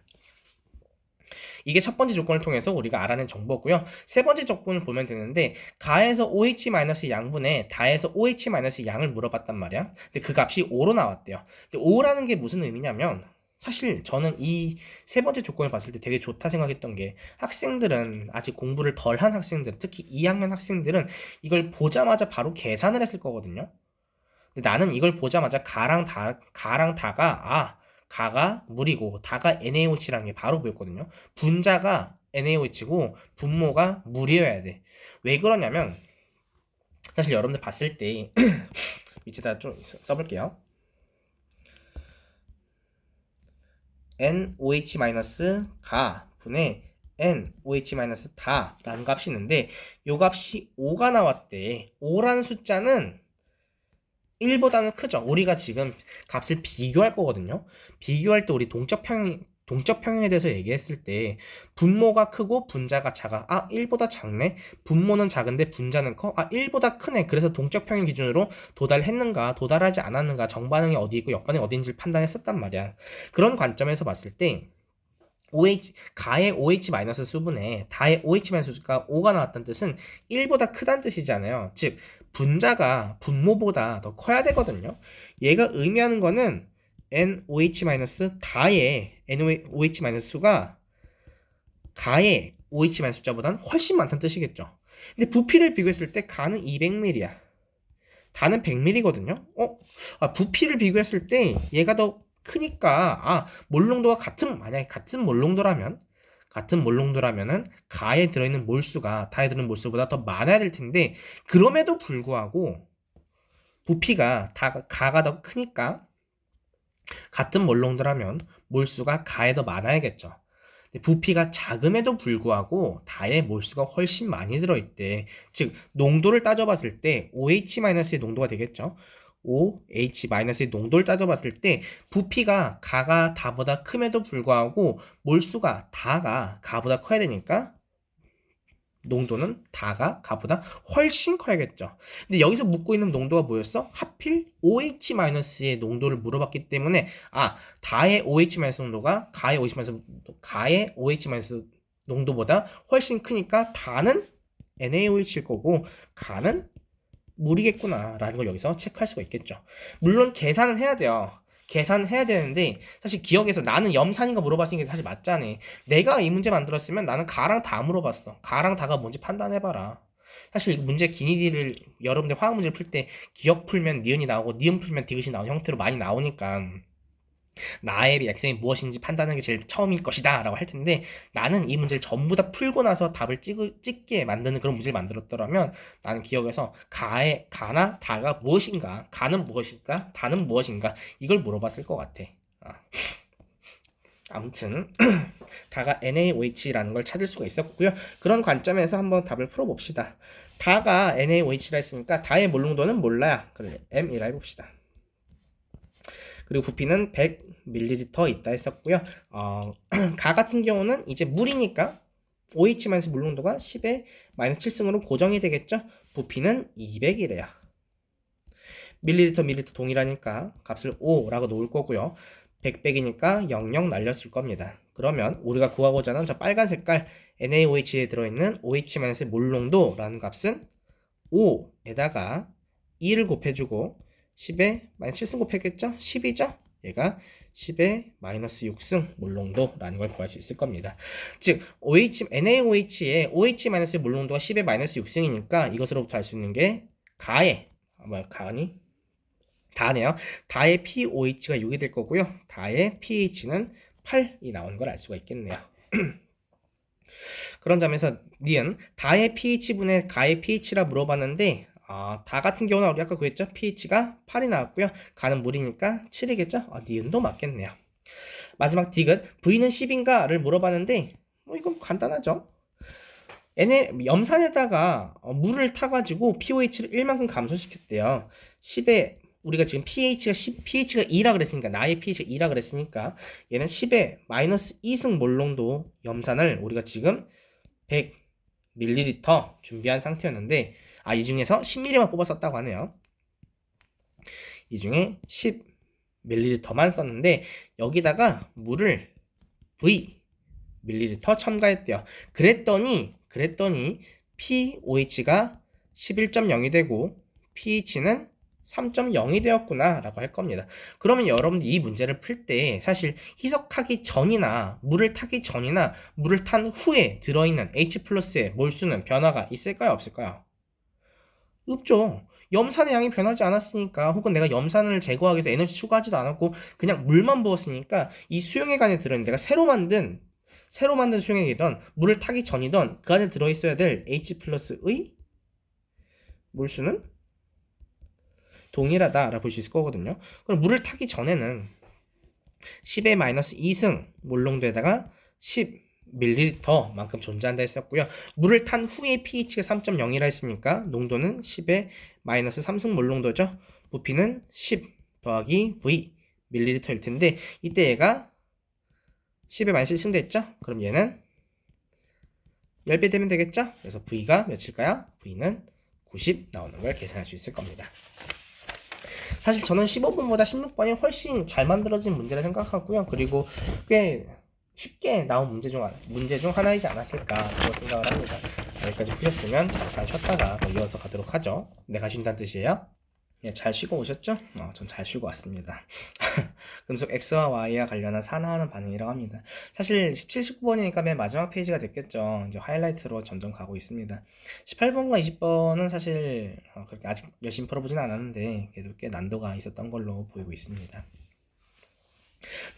이게 첫 번째 조건을 통해서 우리가 알아낸 정보고요. 세 번째 조건을 보면 되는데 가에서 OH- 양분에 다에서 OH- 양을 물어봤단 말이야. 근데 그 값이 5로 나왔대요. 근데 5라는 게 무슨 의미냐면 사실 저는 이 세 번째 조건을 봤을 때 되게 좋다 생각했던 게 학생들은 아직 공부를 덜 한 학생들, 특히 2학년 학생들은 이걸 보자마자 바로 계산을 했을 거거든요. 근데 나는 이걸 보자마자 가랑 다가 가가 물이고 다가 NaOH라는 게 바로 보였거든요. 분자가 NaOH고 분모가 물이어야 돼. 왜 그러냐면 사실 여러분들 봤을 때 밑에다 좀 써볼게요. NOH- 분의 NOH-다라는 값이 있는데 이 값이 5가 나왔대. 5라는 숫자는 1보다는 크죠. 우리가 지금 값을 비교할 거거든요. 비교할 때 우리 동적평형에 대해서 얘기했을 때 분모가 크고 분자가 작아. 1보다 작네. 분모는 작은데 분자는 커. 1보다 크네. 그래서 동적평형 기준으로 도달했는가 도달하지 않았는가 정반응이 어디 있고 역반응이 어디인지를 판단했었단 말이야. 그런 관점에서 봤을 때 가의 OH- 수분에 다의 OH- 수가 5가 나왔다는 뜻은 1보다 크다는 뜻이잖아요. 즉 분자가 분모보다 더 커야 되거든요. 얘가 의미하는 거는 NOH- 다의 NOH- 수가 가의 OH- 숫자보다는 훨씬 많다는 뜻이겠죠. 근데 부피를 비교했을 때 가는 200ml야. 다는 100ml거든요. 부피를 비교했을 때 얘가 더 크니까 몰농도가 만약에 같은 몰농도라면은 가에 들어있는 몰수가 다에 들어있는 몰수보다 더 많아야 될 텐데 그럼에도 불구하고 부피가 가가 더 크니까 같은 몰농도라면 몰수가 가에 더 많아야겠죠. 부피가 작음에도 불구하고 다의 몰수가 훨씬 많이 들어있대. 즉 농도를 따져봤을 때 OH-의 농도가 되겠죠. OH-의 농도를 따져봤을 때 부피가 가가 다보다 큼에도 불구하고 몰수가 다가 가보다 커야 되니까 농도는 다가 가보다 훨씬 커야겠죠. 근데 여기서 묻고 있는 농도가 뭐였어? 하필 OH-의 농도를 물어봤기 때문에 다의 OH- 농도가 가의 OH- 농도보다 훨씬 크니까 다는 NaOH일 거고 가는 물이겠구나 라는 걸 여기서 체크할 수가 있겠죠. 물론 계산은 해야 돼요. 계산해야 되는데 사실 기억에서 나는 염산인가 물어봤으니까 사실 맞잖아. 내가 이 문제 만들었으면 나는 가랑 다 물어봤어. 가랑 다가 뭔지 판단해봐라. 사실 이 문제 기니디를 여러분들 화학 문제를 풀 때 기억 풀면 니은이 나오고 니은 풀면 디귿이 나오는 형태로 많이 나오니까 나의 리액션이 무엇인지 판단하는 게 제일 처음일 것이다 라고 할 텐데 나는 이 문제를 전부 다 풀고 나서 답을 찍게 만드는 그런 문제를 만들었더라면 나는 기억에서 가나 다가 무엇인가, 가는 무엇인가, 다는 무엇인가 이걸 물어봤을 것 같아. 아무튼 다가 NaOH라는 걸 찾을 수가 있었고요. 그런 관점에서 한번 답을 풀어봅시다. 다가 NaOH라 했으니까 다의 몰농도는 몰라요. 그래 M이라 해봅시다. 그리고 부피는 100ml 있다 했었고요. 가 같은 경우는 이제 물이니까 OH- 물농도가 10의 -7승으로 고정이 되겠죠. 부피는 200이래요. 밀리리터 동일하니까 값을 5라고 놓을 거고요. 100이니까 00 날렸을 겁니다. 그러면 우리가 구하고자 하는 저 빨간 색깔 NaOH에 들어있는 OH- 몰농도라는 값은 5에다가 2를 곱해주고 10에 -7승 곱했겠죠? 10이죠? 얘가 10의 -6승 몰농도라는 걸 구할 수 있을 겁니다. 즉 NaOH의 OH- 몰농도가 10의 -6승이니까 이것으로부터 알 수 있는 게 다네요. 다의 pOH가 6이 될 거고요. 다의 pH는 8이 나오는 걸 알 수가 있겠네요. 그런 점에서 니은 다의 pH분의 가의 pH라 물어봤는데 다 같은 경우는 우리 아까 구했죠? pH가 8이 나왔고요. 가는 물이니까 7이겠죠? 니은도 맞겠네요. 마지막 디귿 V는 10인가? 를 물어봤는데 이건 간단하죠. 염산에다가 물을 타가지고 pOH를 1만큼 감소시켰대요. 10의 우리가 지금 pH가 2라 그랬으니까, 나의 pH가 2라 그랬으니까 얘는 10의 마이너스 2승 몰롱도 염산을 우리가 지금 100ml 준비한 상태였는데, 이 중에서 10ml만 뽑아 썼다고 하네요. 이 중에 10ml만 썼는데 여기다가 물을 V ml 첨가했대요. 그랬더니 pOH가 11.0이 되고 pH는 3.0이 되었구나 라고 할 겁니다. 그러면 여러분들 이 문제를 풀 때 사실 희석하기 전이나 물을 타기 전이나 물을 탄 후에 들어있는 H 플러스의 몰수는 변화가 있을까요? 없을까요? 없죠. 염산의 양이 변하지 않았으니까, 혹은 내가 염산을 제거하기 위해서 에너지 추가하지도 않았고 그냥 물만 부었으니까 이 수용액 안에 들어있는, 내가 새로 만든 수용액이던 물을 타기 전이던 그 안에 들어있어야 될 H 플러스의 몰수는 동일하다라고 볼 수 있을 거거든요. 그럼 물을 타기 전에는 10의 마이너스 2승 몰롱도에다가 10ml 만큼 존재한다 했었고요. 물을 탄 후에 pH가 3.0이라 했으니까 농도는 10의 마이너스 3승 몰롱도죠. 부피는 10 더하기 V ml일 텐데, 이때 얘가 10의 마이너스 1승 됐죠? 그럼 얘는 10배 되면 되겠죠? 그래서 V가 몇일까요? V는 90 나오는 걸 계산할 수 있을 겁니다. 사실 저는 15번보다 16번이 훨씬 잘 만들어진 문제를 생각하고요. 그리고 꽤 쉽게 나온 문제 중 하나이지 않았을까 그런 생각을 합니다. 여기까지 푸셨으면 잠깐 쉬었다가 이어서 가도록 하죠. 내가 쉰다는 뜻이에요. 예, 잘 쉬고 오셨죠? 전 잘 쉬고 왔습니다. 금속 X와 Y와 관련한 산화하는 반응이라고 합니다. 사실 17, 19번이니까 맨 마지막 페이지가 됐겠죠. 이제 하이라이트로 점점 가고 있습니다. 18번과 20번은 사실 그렇게 아직 열심히 풀어보진 않았는데 그래도 꽤 난도가 있었던 걸로 보이고 있습니다.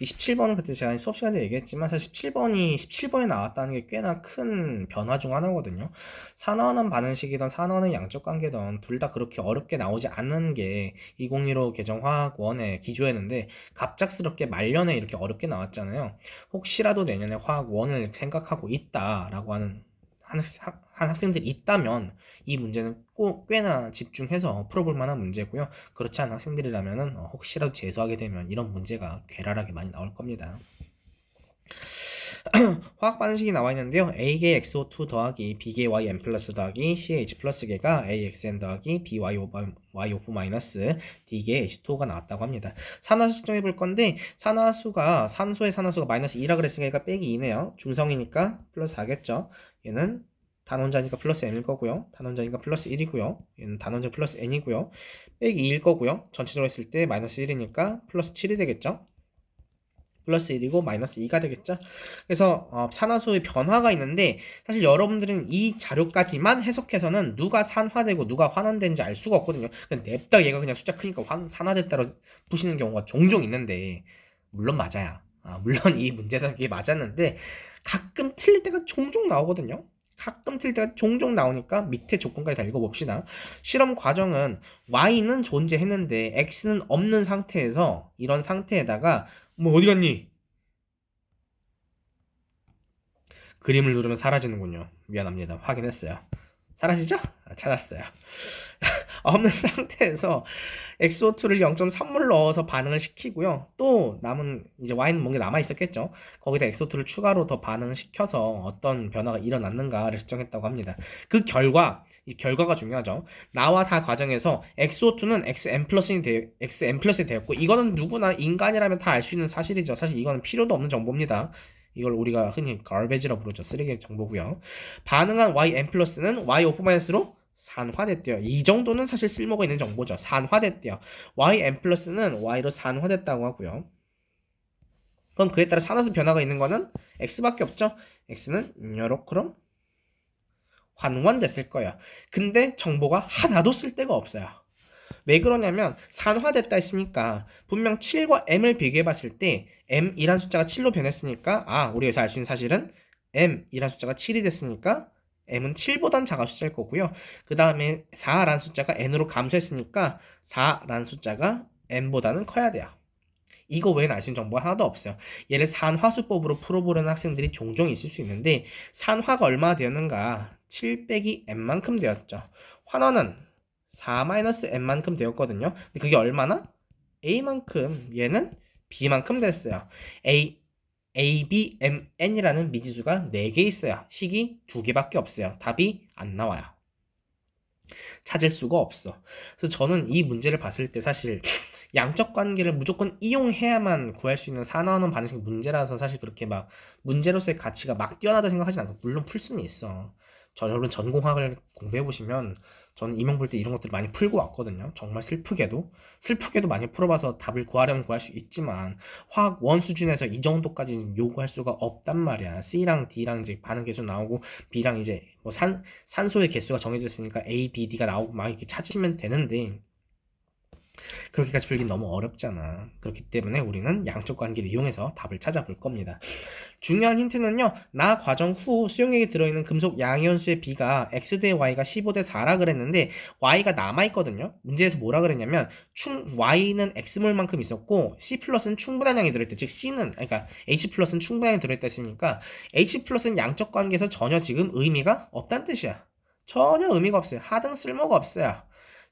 17번은 그때 제가 수업 시간에 얘기했지만 사실 17번이 나왔다는 게 꽤나 큰 변화 중 하나거든요. 산화하는 반응식이든 산화하는 양적 관계든 둘 다 그렇게 어렵게 나오지 않는 게 2015 개정화학원의 기조였는데 갑작스럽게 말년에 이렇게 어렵게 나왔잖아요. 혹시라도 내년에 화학원을 생각하고 있다라고 하는 학생들이 있다면 이 문제는 꽤나 집중해서 풀어볼 만한 문제고요. 그렇지 않은 학생들이라면 혹시라도 재수하게 되면 이런 문제가 괴랄하게 많이 나올 겁니다. 화학 반응식이 나와 있는데요. A계 XO2 더하기 B계 YN 플러스 더하기 CH 플러스계가 AXN 더하기 BYO4 마이너스 D계 H2O가 나왔다고 합니다. 산화수 측정해 볼 건데 산소의 산화수가 마이너스 2라 그랬으니까 빼기 2네요. 중성이니까 플러스 4겠죠. 얘는 단원자니까 플러스 n일 거고요. 단원자니까 플러스 1이고요. 얘는 단원자 플러스 n이고요. 빼기 2일 거고요. 전체적으로 했을 때 마이너스 1이니까 플러스 7이 되겠죠. 플러스 1이고 마이너스 2가 되겠죠. 그래서 산화수의 변화가 있는데 사실 여러분들은 이 자료까지만 해석해서는 누가 산화되고 누가 환원되는지 알 수가 없거든요. 그냥 냅다 얘가 그냥 숫자 크니까 산화됐다고 푸시는 경우가 종종 있는데, 물론 맞아요. 물론 이 문제에서 그게 맞았는데 가끔 틀릴 때가 종종 나오거든요. 가끔 틀릴 때가 종종 나오니까 밑에 조건까지 다 읽어봅시다. 실험 과정은 Y는 존재했는데 X는 없는 상태에서, 이런 상태에다가 어디 갔니? 그림을 누르면 사라지는군요. 미안합니다. 확인했어요. 사라지죠? 찾았어요. 없는 상태에서 XO2를 0.3몰 넣어서 반응을 시키고요. 또 남은 이제 Y는 뭔가 남아 있었겠죠. 거기다 XO2를 추가로 더 반응을 시켜서 어떤 변화가 일어났는가를 측정했다고 합니다. 그 결과, 이 결과가 중요하죠. 나와 다 과정에서 XO2는 XN 플러스이 되었고, 이거는 누구나 인간이라면 다 알 수 있는 사실이죠. 사실 이거는 필요도 없는 정보입니다. 이걸 우리가 흔히 garbage라고 부르죠. 쓰레기 정보고요. 반응한 YN 플러스는 Y5-로 산화됐대요. 이 정도는 사실 쓸모가 있는 정보죠. 산화됐대요. YN 플러스는 Y로 산화됐다고 하고요. 그럼 그에 따라 산화수 변화가 있는 거는 X밖에 없죠. X는 요렇게 환원됐을 거예요. 근데 정보가 하나도 쓸 데가 없어요. 왜 그러냐면 산화됐다 했으니까 분명 7과 m을 비교해 봤을 때 m이란 숫자가 7로 변했으니까 우리가 여기서 알 수 있는 사실은 m이란 숫자가 7이 됐으니까 m은 7보단 작은 숫자일 거고요. 그 다음에 4라는 숫자가 n으로 감소했으니까 4라는 숫자가 m보다는 커야 돼요. 이거 외에는 알 수 있는 정보가 하나도 없어요. 얘를 산화수법으로 풀어보려는 학생들이 종종 있을 수 있는데 산화가 얼마나 되었는가? 7 빼기 m만큼 되었죠. 환원은 4-n만큼 되었거든요. 근데 그게 얼마나? a만큼, 얘는 b만큼 됐어요. a, b, m, n이라는 미지수가 4개 있어요. 식이 2개밖에 없어요. 답이 안 나와요. 찾을 수가 없어. 그래서 저는 이 문제를 봤을 때 사실 양적 관계를 무조건 이용해야만 구할 수 있는 사나운 반응식 문제라서 사실 그렇게 막 문제로서의 가치가 막 뛰어나다 생각하진 않고, 물론 풀 수는 있어. 여러분 전공학을 공부해 보시면 저는 임용 볼 때 이런 것들을 많이 풀고 왔거든요. 정말 슬프게도 많이 풀어봐서 답을 구하려면 구할 수 있지만 화학 원 수준에서 이 정도까지 요구할 수가 없단 말이야. C랑 D랑 이제 반응 개수 나오고 B랑 이제 뭐 산소의 개수가 정해졌으니까 A, B, D가 나오고 막 이렇게 찾으시면 되는데 그렇게까지 풀긴 너무 어렵잖아. 그렇기 때문에 우리는 양적 관계를 이용해서 답을 찾아볼 겁니다. 중요한 힌트는요, 나 과정 후 수용액에 들어있는 금속 양이온수의 B가 X 대 Y가 15 대 4라 그랬는데 Y가 남아있거든요. 문제에서 뭐라 그랬냐면 Y는 X몰만큼 있었고 C 플러스는 충분한 양이 들어있다. 즉 C는, 그러니까 H 플러스는 충분한 양이 들어있다 했으니까 H 플러스는 양적 관계에서 전혀 지금 의미가 없다는 뜻이야. 전혀 의미가 없어요. 하등 쓸모가 없어요.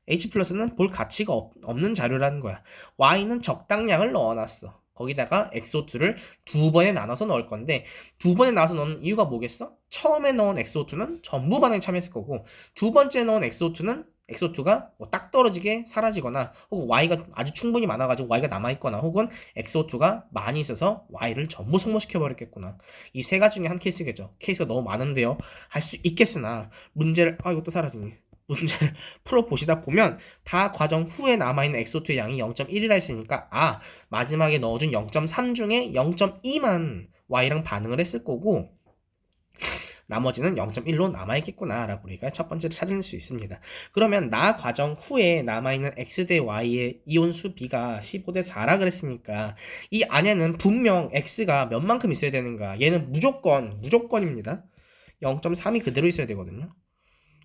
H 플러스는 볼 가치가 없는 자료라는 거야. Y는 적당량을 넣어놨어. 거기다가 XO2를 2번에 나눠서 넣을 건데 2번에 나눠서 넣는 이유가 뭐겠어? 처음에 넣은 XO2는 전부 반응에 참여했을 거고, 두 번째 넣은 XO2가 뭐 딱 떨어지게 사라지거나, 혹은 Y가 아주 충분히 많아가지고 Y가 남아있거나, 혹은 XO2가 많이 있어서 Y를 전부 소모시켜버렸겠구나. 이 세 가지 중에 한 케이스겠죠. 케이스가 너무 많은데요. 할 수 있겠으나 문제를 이것도 사라지네. 문제를 풀어보시다 보면 다 과정 후에 남아있는 엑소트의 양이 0.1이라 했으니까 마지막에 넣어준 0.3 중에 0.2만 Y랑 반응을 했을 거고 나머지는 0.1로 남아있겠구나 라고 우리가 첫 번째로 찾을 수 있습니다. 그러면 나 과정 후에 남아있는 X 대 Y의 이온수 B가 15 대 4라 그랬으니까 이 안에는 분명 X가 몇만큼 있어야 되는가? 얘는 무조건입니다. 0.3이 그대로 있어야 되거든요.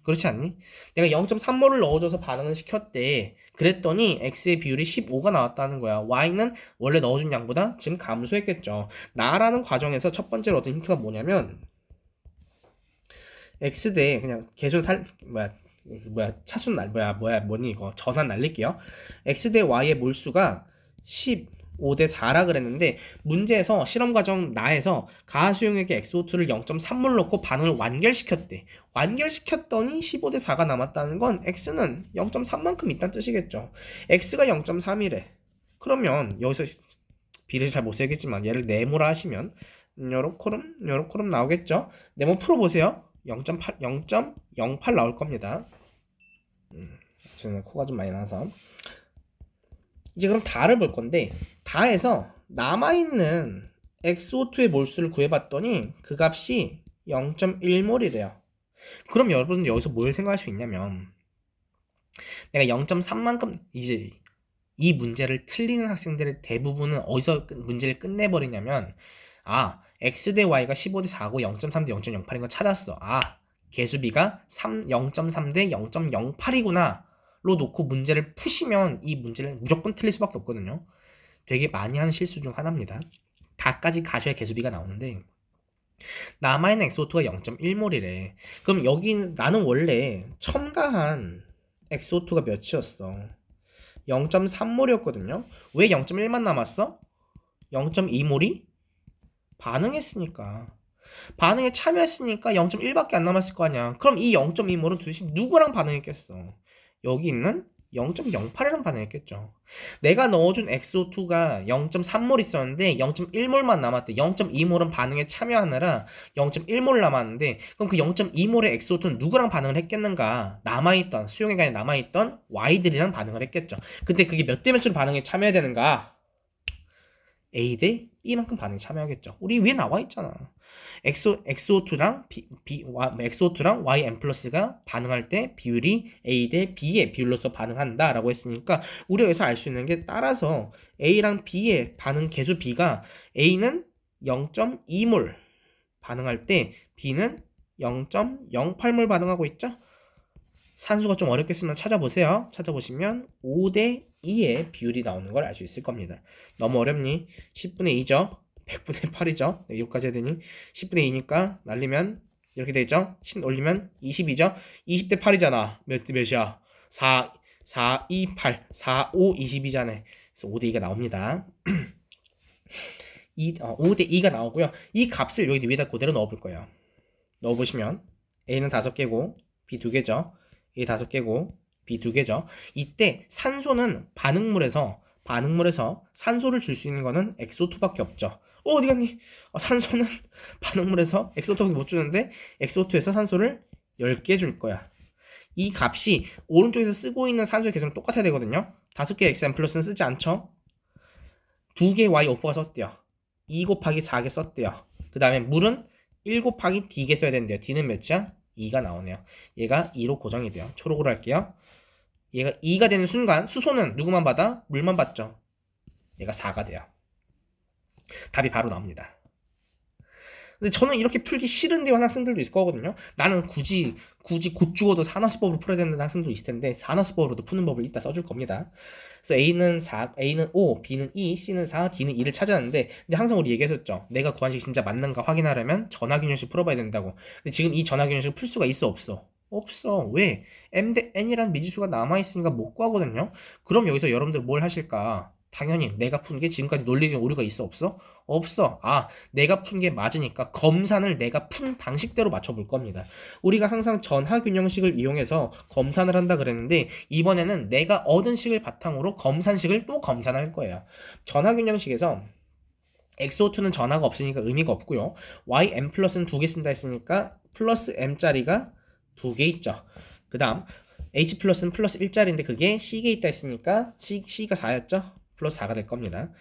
그렇지 않니? 내가 0.3몰을 넣어줘서 반응을 시켰대. 그랬더니 X의 비율이 15가 나왔다는 거야. Y는 원래 넣어준 양보다 지금 감소했겠죠. 나라는 과정에서 첫 번째로 얻은 힌트가 뭐냐면 X 대 그냥 계속 차순 뭐니 이거 전환 날릴게요. X 대 Y의 몰수가 15 대 4라 그랬는데 문제에서 실험 과정 나에서 가수용액에 XO2를 0.3몰 넣고 반응을 완결시켰대. 완결시켰더니 15 대 4가 남았다는 건 X는 0.3만큼 있다는 뜻이겠죠. X가 0.3이래. 그러면 여기서 비례식 잘 못 쓰겠지만 얘를 네모라 하시면 요런 콜럼 나오겠죠. 네모 풀어보세요. 0.08 나올 겁니다. 저는 코가 좀 많이 나서 이제 그럼 다를 볼 건데, 다에서 남아있는 XO2의 몰수를 구해봤더니 그 값이 0.1몰이래요. 그럼 여러분은 여기서 뭘 생각할 수 있냐면, 내가 0.3만큼 이제 이 문제를 틀리는 학생들의 대부분은 어디서 문제를 끝내버리냐면, X 대 Y가 15 대 4고 0.3 대 0.08인 걸 찾았어. 개수비가 0.3 대 0.08이구나 로 놓고 문제를 푸시면 이 문제를 무조건 틀릴 수밖에 없거든요. 되게 많이 하는 실수 중 하나입니다. 다까지 가셔야 개수비가 나오는데 남아있는 XO2가 0.1몰이래. 그럼 여기 나는 원래 첨가한 XO2가 몇이었어? 0.3몰이었거든요. 왜 0.1만 남았어? 0.2몰이 반응했으니까. 반응에 참여했으니까 0.1밖에 안 남았을 거 아니야. 그럼 이 0.2몰은 도대체 누구랑 반응했겠어? 여기 있는 0.08이랑 반응했겠죠. 내가 넣어준 XO2가 0.3몰 있었는데 0.1몰만 남았대. 0.2몰은 반응에 참여하느라 0.1몰 남았는데, 그럼 그 0.2몰의 XO2는 누구랑 반응을 했겠는가? 수용액 안에 남아있던 Y들이랑 반응을 했겠죠. 근데 그게 몇 대 몇으로 반응에 참여해야 되는가? A 대 B만큼 반응에 참여하겠죠. 우리 위에 나와 있잖아. XO2랑 XO2랑 YM 플러스가 반응할 때 비율이 A 대 B의 비율로서 반응한다 라고 했으니까 우리가 여기서 알 수 있는 게, 따라서 A랑 B의 반응 개수 B가 A는 0.2몰 반응할 때 B는 0.08몰 반응하고 있죠. 산수가 좀 어렵겠으면 찾아보세요. 찾아보시면 5대 2의 비율이 나오는 걸 알 수 있을 겁니다. 너무 어렵니? 10분의 2죠. 100분의 8이죠. 여기까지 해야 되니 10분의 2니까 날리면 이렇게 되죠. 10 올리면 20이죠. 20대 8이잖아. 몇이야? 4, 4, 2, 8, 4, 5, 22잖아요. 그래서 5대 2가 나옵니다. 5대 2가 나오고요. 이 값을 여기 위에다 그대로 넣어볼 거예요. 넣어보시면 A는 5개고 B 2개죠. A 5개고 B 2개죠. 이때 산소는 반응물에서 산소를 줄 수 있는 거는 XO2밖에 없죠. 어디 갔니? 산소는 반응물에서 XO2밖에 못 주는데 XO2에서 산소를 10개 줄 거야. 이 값이 오른쪽에서 쓰고 있는 산소의 개수랑 똑같아야 되거든요. 5개 XN 플러스는 쓰지 않죠. 2개 Y 오퍼가 썼대요. 2 곱하기 4개 썼대요. 그 다음에 물은 1 곱하기 D개 써야 되는데요. D는 몇이야? 2가 나오네요. 얘가 2로 고정이 돼요. 초록으로 할게요. 얘가 2가 되는 순간 수소는 누구만 받아? 물만 받죠. 얘가 4가 돼요. 답이 바로 나옵니다. 근데 저는 이렇게 풀기 싫은데 하는 학생들도 있을 거거든요. 나는 굳이 곧 죽어도 산화수법으로 풀어야 되는 학생도 있을 텐데 산화수법으로도 푸는 법을 이따 써줄 겁니다. 그래서 A는 4, A는 5, B는 2, C는 4, D는 2를 찾았는데 근데 항상 우리 얘기했었죠. 내가 구한 식 진짜 맞는가 확인하려면 전화균형식 풀어봐야 된다고. 근데 지금 이 전화균형식을 풀 수가 있어 없어? 없어. 왜? M 대 N이라는 미지수가 남아있으니까 못 구하거든요. 그럼 여기서 여러분들 뭘 하실까? 당연히 내가 푼 게 지금까지 논리적인 오류가 있어 없어? 없어. 내가 푼 게 맞으니까 검산을 내가 푼 방식대로 맞춰볼 겁니다. 우리가 항상 전하균형식을 이용해서 검산을 한다 그랬는데 이번에는 내가 얻은 식을 바탕으로 검산식을 또 검산할 거예요. 전하균형식에서 XO2는 전하가 없으니까 의미가 없고요. YM 플러스는 2개 쓴다 했으니까 플러스 M짜리가 2개 있죠. 그 다음 H 플러스는 플러스 1짜리인데 그게 C개 있다 했으니까 C가 4였죠. 플러스 4가 될 겁니다.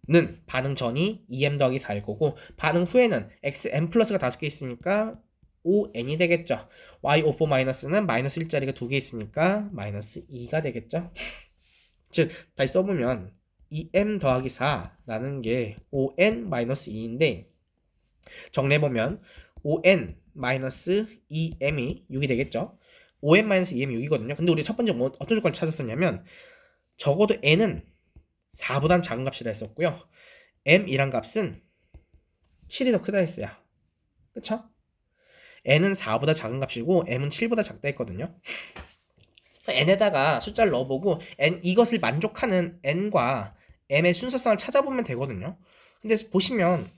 는 반응 전이 2m 더하기 4일 거고 반응 후에는 xm 플러스가 5개 있으니까 5n이 되겠죠. y54 마이너스는 마이너스 1짜리가 2개 있으니까 마이너스 2가 되겠죠. 즉 다시 써보면 2m 더하기 4라는 게 5n 마이너스 2인데 정리해보면 5n 마이너스 2m이 6이 되겠죠. 5n 마이너스 2m이 6이거든요. 근데 우리 첫 번째 어떤 조건을 찾았었냐면 적어도 n은 4보단 작은 값이라 했었고요. m이란 값은 7이 더 크다 했어요. 그쵸? n은 4보다 작은 값이고 m은 7보다 작다 했거든요. n에다가 숫자를 넣어보고 이것을 만족하는 n과 m의 순서상을 찾아보면 되거든요. 근데 보시면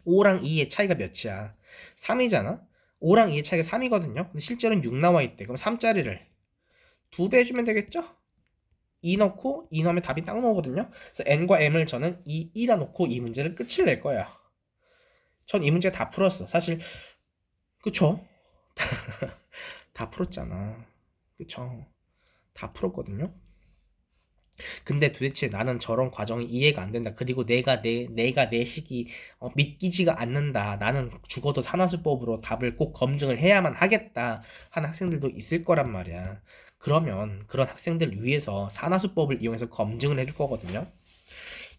5랑 2의 차이가 몇이야? 3이잖아? 5랑 2의 차이가 3이거든요. 근데 실제로는 6 나와있대. 그럼 3짜리를 2배 해주면 되겠죠? 2 넣고 2 넣으면 답이 딱 나오거든요. 그래서 n과 m을 저는 2라 놓고 이 문제를 끝을 낼 거예요. 전 이 문제 다 풀었어. 사실 그쵸? 다 풀었잖아. 그쵸? 다 풀었거든요. 근데 도대체 나는 저런 과정이 이해가 안 된다. 그리고 내가 내 식이 믿기지가 않는다. 나는 죽어도 산화수법으로 답을 꼭 검증을 해야만 하겠다 하는 학생들도 있을 거란 말이야. 그러면 그런 학생들을 위해서 산화수법을 이용해서 검증을 해줄 거거든요.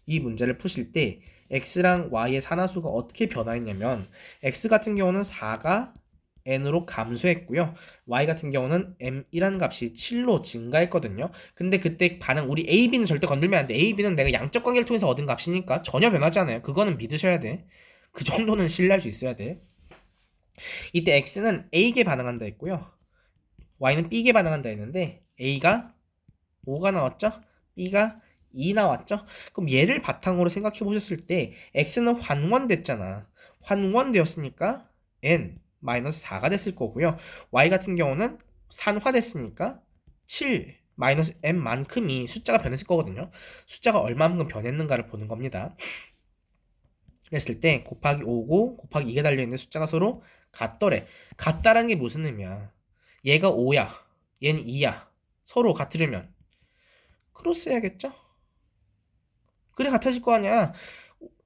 이 문제를 푸실 때 x랑 y의 산화수가 어떻게 변화했냐면 x 같은 경우는 4가 n으로 감소했고요. y 같은 경우는 m이라는 값이 7로 증가했거든요. 근데 그때 반응 우리 a, b는 절대 건들면 안 돼. a, b는 내가 양적 관계를 통해서 얻은 값이니까 전혀 변하지 않아요. 그거는 믿으셔야 돼. 그 정도는 신뢰할 수 있어야 돼. 이때 x는 a게 반응한다 했고요. y는 b게 반응한다 했는데 a가 5가 나왔죠? b가 2 나왔죠? 그럼 얘를 바탕으로 생각해 보셨을 때 x는 환원됐잖아. 환원되었으니까 n 마이너스 4가 됐을 거고요. y 같은 경우는 산화됐으니까 7 마이너스 m만큼이 숫자가 변했을 거거든요. 숫자가 얼마만큼 변했는가를 보는 겁니다. 그랬을 때 곱하기 5고 곱하기 2가 달려있는데 숫자가 서로 같더래. 같다라는 게 무슨 의미야? 얘가 5야. 얘는 2야. 서로 같으려면 크로스 해야겠죠? 그래 같아질 거 아니야.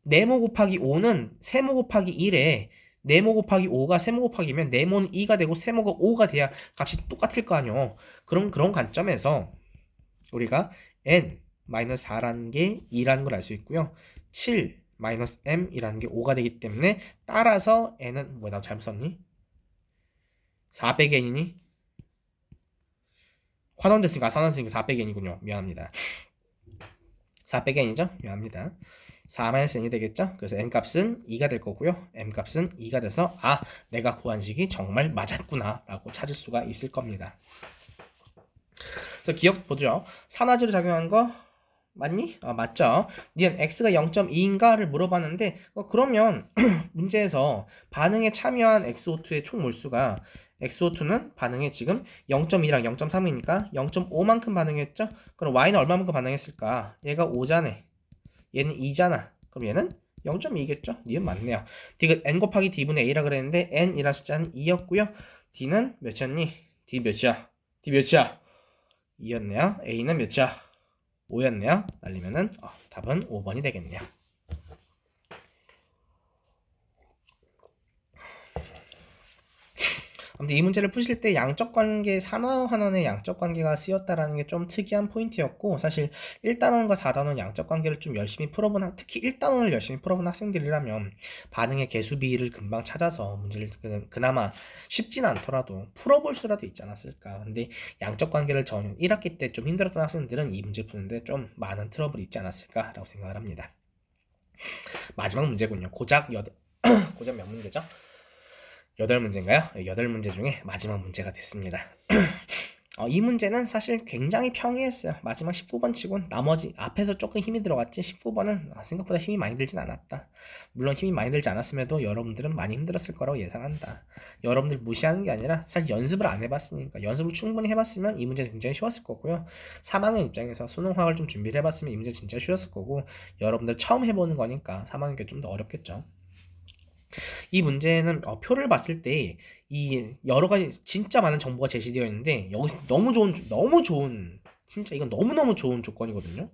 네모 곱하기 5는 세모 곱하기 1에 네모 곱하기 5가 세모 곱하기면 네모는 2가 되고 세모가 5가 돼야 값이 똑같을 거 아니요. 그럼 그런 관점에서 우리가 n-4라는 게 2라는 걸 알 수 있고요. 7 m이라는 게 5가 되기 때문에 따라서 n은 뭐야 나 잘못 썼니? 400n이니? 환원됐으니까 400n이군요. 미안합니다. 400n이죠? 미안합니다. 4-n이 되겠죠? 그래서 n값은 2가 될 거고요. m값은 2가 돼서 아, 내가 구한 식이 정말 맞았구나 라고 찾을 수가 있을 겁니다. 그래서 기억 보죠. 산화제로 작용한 거 맞니? 맞죠. 니은 x가 0.2인가를 물어봤는데 그러면 문제에서 반응에 참여한 XO2의 총 몰수가 XO2는 반응에 지금 0.2랑 0.3이니까 0.5만큼 반응했죠? 그럼 Y는 얼마만큼 반응했을까? 얘가 5잖아. 얘는 2잖아. 그럼 얘는 0.2겠죠? 니은 맞네요. D가 n 곱하기 D분의 A라 그랬는데 n이라는 숫자는 2였고요. D는 몇이었니? D 몇이야? D 몇이야? 2였네요. A는 몇이야? 5였네요. 날리면은 답은 5번이 되겠네요. 근데 이 문제를 푸실 때 양적 관계, 산화 환원의 양적 관계가 쓰였다라는 게 좀 특이한 포인트였고, 사실 1단원과 4단원 양적 관계를 좀 열심히 풀어본, 특히 1단원을 열심히 풀어본 학생들이라면 반응의 개수 비율을 금방 찾아서 문제를 그나마 쉽진 않더라도 풀어볼 수라도 있지 않았을까. 근데 양적 관계를 전혀 1학기 때 좀 힘들었던 학생들은 이 문제 푸는데 좀 많은 트러블이 있지 않았을까라고 생각을 합니다. 마지막 문제군요. 고작 고작 몇 문제죠? 8문제인가요? 8문제 중에 마지막 문제가 됐습니다. 이 문제는 사실 굉장히 평이했어요. 마지막 19번 치곤 나머지 앞에서 조금 힘이 들어갔지 19번은 생각보다 힘이 많이 들진 않았다. 물론 힘이 많이 들지 않았음에도 여러분들은 많이 힘들었을 거라고 예상한다. 여러분들 무시하는 게 아니라 사실 연습을 안 해봤으니까 연습을 충분히 해봤으면 이 문제는 굉장히 쉬웠을 거고요. 3학년 입장에서 수능화를 좀 준비를 해봤으면 이 문제 진짜 쉬웠을 거고 여러분들 처음 해보는 거니까 3학년 게 좀 더 어렵겠죠. 이 문제는 표를 봤을 때 이 여러 가지 진짜 많은 정보가 제시되어 있는데 여기서 너무 좋은 진짜 이건 너무너무 좋은 조건이거든요.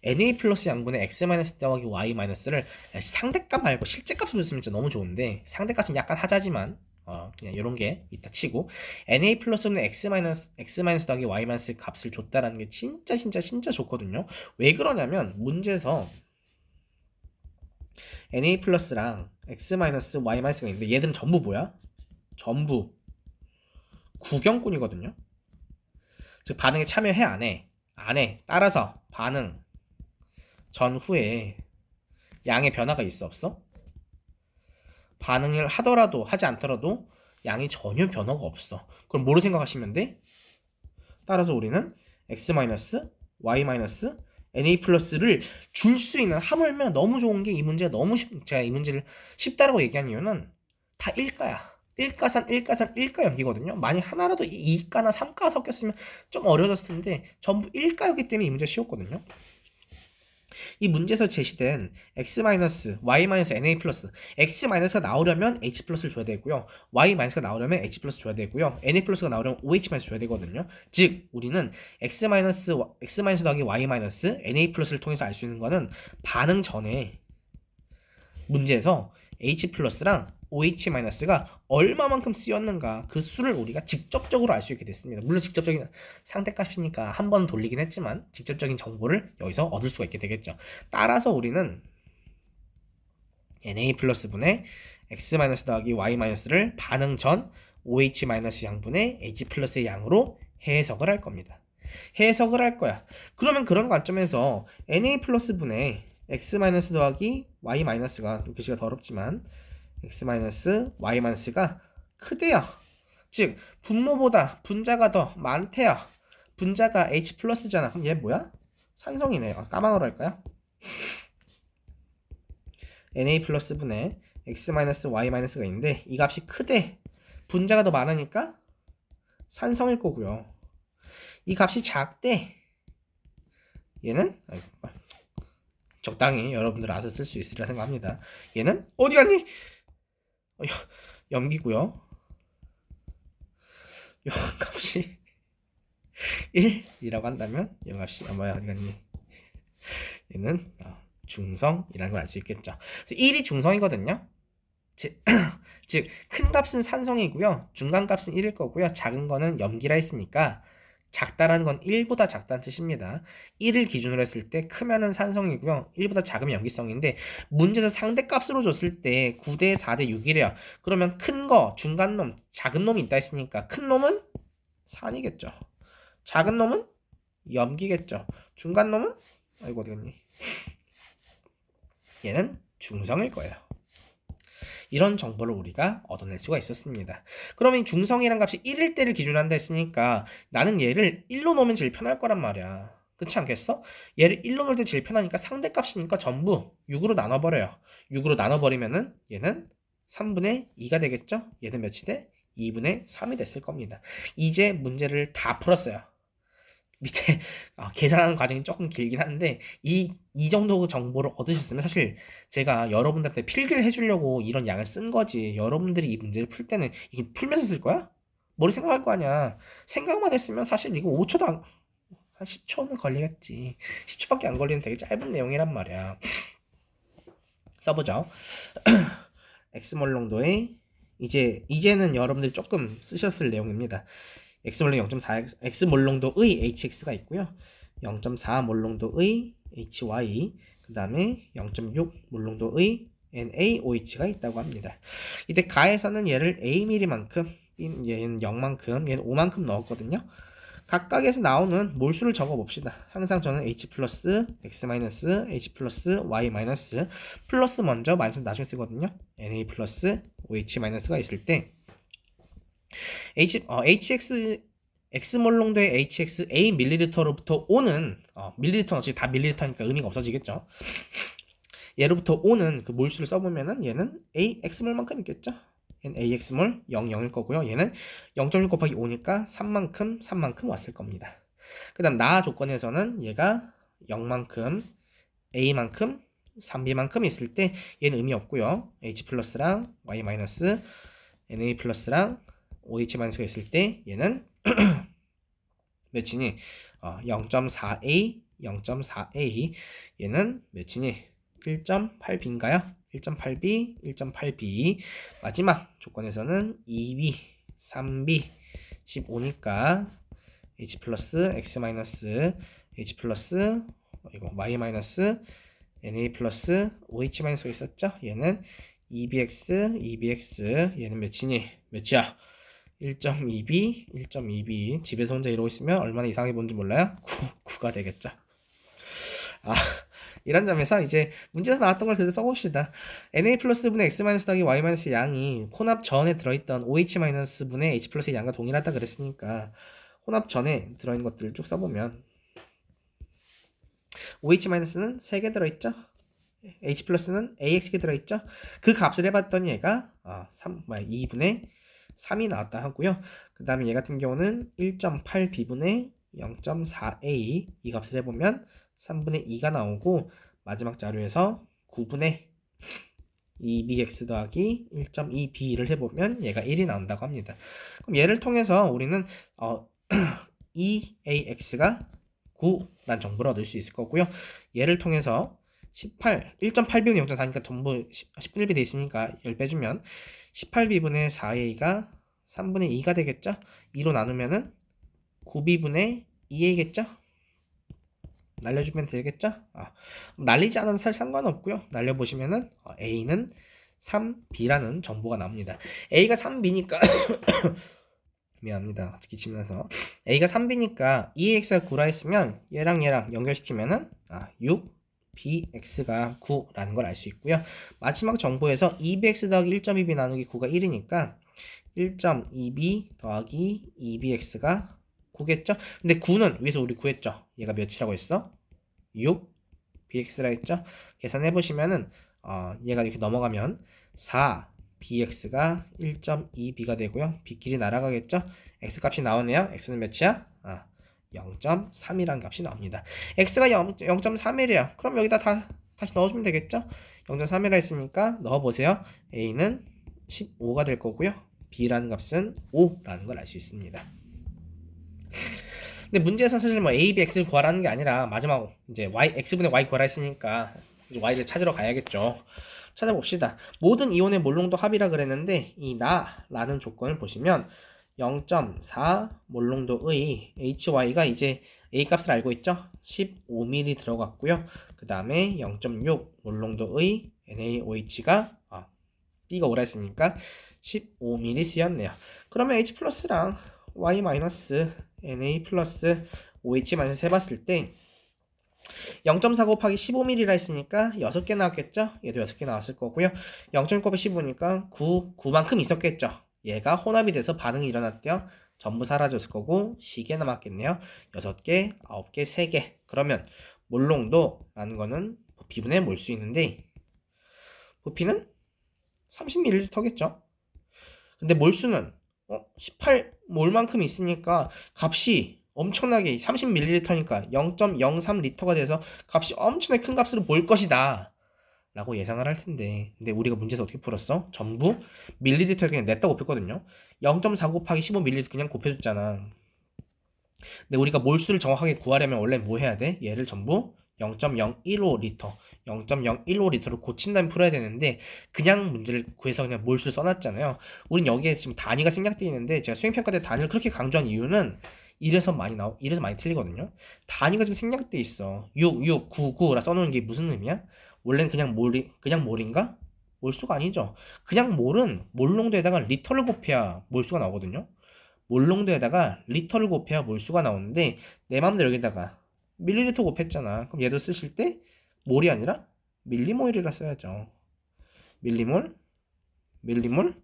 NA 플러스 양분의 x 마이너스 더하기 y 마이너스를 상대값 말고 실제값으로 줬으면 진짜 너무 좋은데 상대값은 약간 하자지만 그냥 이런 게 있다 치고 NA 플러스는 x 마이너스 더하기 y 마이너스 값을 줬다라는 게 진짜 좋거든요. 왜 그러냐면 문제에서 NA 플러스랑 x 마이너스 y 마이너스가 있는데 얘들은 전부 뭐야? 전부 구경꾼이거든요. 즉 반응에 참여해 안 해? 안 해. 따라서 반응 전후에 양의 변화가 있어 없어? 반응을 하더라도 하지 않더라도 양이 전혀 변화가 없어. 그럼 뭐로 생각하시면 돼? 따라서 우리는 x 마이너스 y 마이너스 NA 플러스를 줄 수 있는 하물며 너무 좋은 게 이 문제가 너무 제가 이 문제를 쉽다라고 얘기한 이유는 다 1가야. 1가 연기거든요. 만약 하나라도 2가나 3가 섞였으면 좀 어려워졌을 텐데 전부 1가였기 때문에 이 문제가 쉬웠거든요. 이 문제에서 제시된 x-y-na 플러스 x-가 나오려면 h 플러스를 줘야 되고요. y-가 나오려면 h 플러스 줘야 되고요. na 플러스가 나오려면 oh 줘야 되거든요. 즉 우리는 x- 더하기 y- na 플러스를 통해서 알 수 있는 거는 반응 전에 문제에서 h 플러스랑 OH-가 얼마만큼 쓰였는가 그 수를 우리가 직접적으로 알 수 있게 됐습니다. 물론 직접적인 상대값이니까 한 번 돌리긴 했지만 직접적인 정보를 여기서 얻을 수가 있게 되겠죠. 따라서 우리는 Na 플러스 분의 X 마이너스 더하기 Y 마이너스를 반응 전 OH 마이너스 양분의 H 플러스의 양으로 해석을 할 겁니다. 해석을 할 거야. 그러면 그런 관점에서 Na 플러스 분의 X 마이너스 더하기 Y 마이너스가 글씨가 더럽지만 x y 가 크대요. 즉 분모보다 분자가 더 많대요. 분자가 h 플러스잖아. 그럼 얘 뭐야? 산성이네. 까망으로 할까요? na 플러스 분의 x y 가 있는데 이 값이 크대. 분자가 더 많으니까 산성일 거고요. 이 값이 작대. 얘는 적당히 여러분들 알아서 쓸 수 있으리라 생각합니다. 얘는 어디 갔니? 염기고요. 요 값이 1이라고 한다면 요 값이 뭐야 어디 갔니? 얘는 중성이라는 걸 알 수 있겠죠. 그래서 1이 중성이거든요. 즉 큰 값은 산성이고요. 중간 값은 1일 거고요. 작은 거는 염기라 했으니까 작다라는 건 1보다 작다는 뜻입니다. 1을 기준으로 했을 때 크면은 산성이고요. 1보다 작으면 염기성인데 문제에서 상대값으로 줬을 때 9대 4대 6이래요. 그러면 큰 거, 중간 놈, 작은 놈이 있다 했으니까 큰 놈은 산이겠죠. 작은 놈은 염기겠죠. 중간 놈은 아이고 어디 갔니? 얘는 중성일 거예요. 이런 정보를 우리가 얻어낼 수가 있었습니다. 그러면 중성이란 값이 1일 때를 기준으로 한다 했으니까 나는 얘를 1로 놓으면 제일 편할 거란 말이야. 그렇지 않겠어? 얘를 1로 놓을 때 제일 편하니까 상대값이니까 전부 6으로 나눠버려요. 6으로 나눠버리면은 얘는 3분의 2가 되겠죠? 얘는 몇이 돼? 2분의 3이 됐을 겁니다. 이제 문제를 다 풀었어요. 밑에 계산하는 과정이 조금 길긴 한데 이 정도 정보를 얻으셨으면 사실 제가 여러분들한테 필기를 해주려고 이런 양을 쓴 거지. 여러분들이 이 문제를 풀 때는 이걸 풀면서 쓸 거야? 머리 생각할 거 아니야. 생각만 했으면 사실 이거 5초도 한 10초는 걸리겠지. 10초밖에 안 걸리는 되게 짧은 내용이란 말이야. 써보죠. x몰롱도의 이제는 여러분들이 조금 쓰셨을 내용입니다. x몰롱 0.4 x몰롱도의 hx가 있고요. 0.4 몰롱도의 hy, 그 다음에 0.6 몰롱도의 NaOH가 있다고 합니다. 이때 가에서는 얘를 aml만큼, 얘는 0만큼, 얘는 5만큼 넣었거든요. 각각에서 나오는 몰수를 적어 봅시다. 항상 저는 h 플러스 x 마이너스 h 플러스 y 마이너스 플러스 먼저 마이너스 나중에 쓰거든요. na 플러스 oh 마이너스가 있을 때 hx x몰롱도의 hx a 밀리리터로부터 오는 밀리리터는 어차피 다 밀리리터니까 의미가 없어지겠죠. 얘로부터 오는 그 몰수를 써보면은 얘는 a x몰만큼 있겠죠. 얘는 AX몰 0, 0일 거고요. 얘는 0.6 곱하기 5니까 3만큼 왔을 겁니다. 그 다음 나 조건에서는 얘가 0만큼, A만큼, 3B만큼 있을 때 얘는 의미 없고요. H 플러스랑 Y 마이너스, NA 플러스랑 OH 마이너스가 있을 때 얘는 몇이니? 0.4A, 0.4A 얘는 몇이니? 1.8B인가요? 1.8b, 1.8b 마지막 조건에서는 2b, 3b, 15니까 h 플러스 x 마이너스 h 플러스 이거 y 마이너스 na 플러스 oh 마이너스가 있었죠? 얘는 2bx, 2bx 얘는 몇이니? 몇이야? 1.2b, 1.2b 집에서 혼자 이러고 있으면 얼마나 이상하게 보는지 몰라요? 9가 되겠죠. 이런 점에서 이제 문제에서 나왔던 걸 그대로 써봅시다. na 플러스 분의 x 마이너스 더하기 y 마이너스 양이 혼합 전에 들어있던 oh 마이너스 분의 h 플러스 양과 동일하다 그랬으니까 혼합 전에 들어있는 것들을 쭉 써보면 oh 마이너스는 3개 들어있죠? h 플러스는 ax개 들어있죠? 그 값을 해봤더니 얘가 2분의 3이 나왔다 하고요. 그 다음에 얘 같은 경우는 1.8b분의 0.4a 이 값을 해보면 3분의 2가 나오고 마지막 자료에서 9분의 2bx 더하기 1.2b를 해보면 얘가 1이 나온다고 합니다. 그럼 얘를 통해서 우리는 2ax가 9란 정보를 얻을 수 있을 거고요. 얘를 통해서 1.8b분의 0.4니까 전부 10분의 1이 돼 있으니까 10 빼주면 18b분의 4a가 3분의 2가 되겠죠? 2로 나누면은 9b분의 2a겠죠? 날려주면 되겠죠? 날리지 않아도 사실 상관없고요. 날려보시면은 A는 3B라는 정보가 나옵니다. A가 3B니까 미안합니다. 기침나서 A가 3B니까 2X가 9라 했으면 얘랑 연결시키면은 6BX가 9라는 걸 알 수 있고요. 마지막 정보에서 2BX 더하기 1.2B 나누기 9가 1이니까 1.2B 더하기 2BX가 9겠죠? 근데 9는 위에서 우리 구했죠? 얘가 몇이라고 했어? 6 bx라 했죠? 계산해보시면은 얘가 이렇게 넘어가면 4 bx가 1.2b가 되고요. b끼리 날아가겠죠? x 값이 나오네요. x는 몇이야? 0.3이란 값이 나옵니다. x가 0.3이래요. 그럼 여기다 다시 넣어주면 되겠죠? 0.3이라 했으니까 넣어보세요. a는 15가 될 거고요. b라는 값은 5라는 걸 알 수 있습니다. 근데 문제에서 사실 뭐 a, b, x를 구하라는 게 아니라 마지막 이제 x분의 y 구하라 했으니까 이제 y를 찾으러 가야겠죠. 찾아봅시다. 모든 이온의 몰롱도 합이라 그랬는데 이 나라는 조건을 보시면 0.4 몰롱도의 hy가 이제 a 값을 알고 있죠. 15ml 들어갔고요. 그 다음에 0.6 몰롱도의 NaOH가 b가 오라 했으니까 15ml 쓰였네요. 그러면 h 플러스랑 y 마이너스 na 플러스 oh 마이너스 해봤을 때 0.4 곱하기 15mm라 했으니까 6개 나왔겠죠? 얘도 6개 나왔을 거고요. 0.6 곱하기 15니까 9만큼 있었겠죠? 얘가 혼합이 돼서 반응이 일어났대요. 전부 사라졌을 거고 시계 남았겠네요. 6개, 9개, 3개. 그러면 몰농도라는 거는 부피분의 몰수있는데 부피는 30ml겠죠? 근데 몰수는 18몰만큼 있으니까 값이 엄청나게 30ml니까 0.03L가 돼서 값이 엄청나게 큰 값으로 보일 것이다 라고 예상을 할 텐데, 근데 우리가 문제에서 어떻게 풀었어? 전부 밀리리터에 그냥 냈다 곱했거든요. 0.4 곱하기 15ml 그냥 곱해줬잖아. 근데 우리가 몰수를 정확하게 구하려면 원래 뭐 해야 돼? 얘를 전부 0.015리터 0.015리터로 고친 다음에 풀어야 되는데 그냥 문제를 구해서 그냥 몰수를 써놨잖아요. 우린 여기에 지금 단위가 생략되어 있는데 제가 수행평가 때 단위를 그렇게 강조한 이유는 이래서 많이 틀리거든요. 단위가 지금 생략되어 있어. 6, 6, 9, 9라 써놓은 게 무슨 의미야? 원래는 그냥 몰인가? 몰수가 아니죠. 그냥 몰은 몰농도에다가 리터를 곱해야 몰수가 나오거든요. 몰농도에다가 리터를 곱해야 몰수가 나오는데 내 맘대로 여기다가 밀리리터 곱했잖아. 그럼 얘도 쓰실 때 몰이 아니라 밀리몰이라 써야죠. 밀리몰, 밀리몰,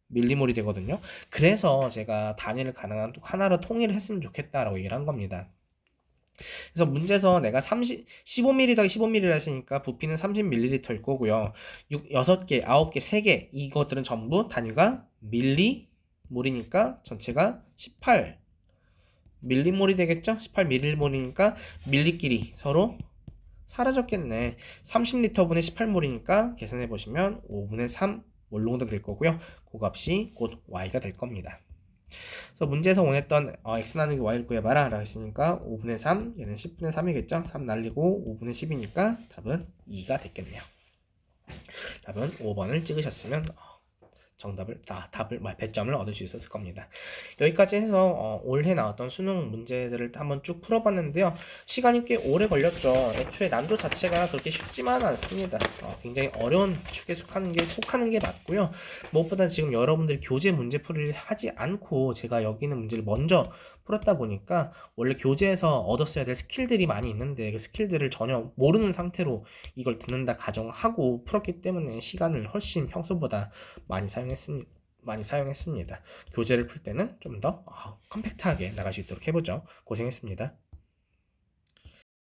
밀리몰이 되거든요. 그래서 제가 단위를 가능한 하나로 통일을 했으면 좋겠다라고 얘기를 한 겁니다. 그래서 문제에서 내가 15mm 더하기 15mm라 했으니까 부피는 30ml일 거고요. 6개, 9개, 3개 이것들은 전부 단위가 밀리몰이니까 전체가 18 밀리몰이 되겠죠? 18밀리몰이니까 밀리끼리 서로 사라졌겠네. 30L분의 18몰이니까 계산해보시면 5분의 3 몰농도 될 거고요. 그 값이 곧 y가 될 겁니다. 그래서 문제에서 원했던 x 나누기 y를 구해봐라 라고 했으니까 5분의 3 얘는 10분의 3이겠죠? 3 날리고 5분의 10이니까 답은 2가 됐겠네요. 답은 5번을 찍으셨으면 답을 100점을 얻을 수 있었을 겁니다. 여기까지 해서 올해 나왔던 수능 문제들을 한번 쭉 풀어봤는데요. 시간이 꽤 오래 걸렸죠. 애초에 난도 자체가 그렇게 쉽지만은 않습니다. 굉장히 어려운 축에 속하는 게 맞고요. 무엇보다 지금 여러분들이 교재 문제풀이를 하지 않고 제가 여기 있는 문제를 먼저 풀었다 보니까 원래 교재에서 얻었어야 될 스킬들이 많이 있는데 그 스킬들을 전혀 모르는 상태로 이걸 듣는다 가정하고 풀었기 때문에 시간을 훨씬 평소보다 많이 사용했습니다. 교재를 풀 때는 좀 더 컴팩트하게 나갈 수 있도록 해보죠. 고생했습니다.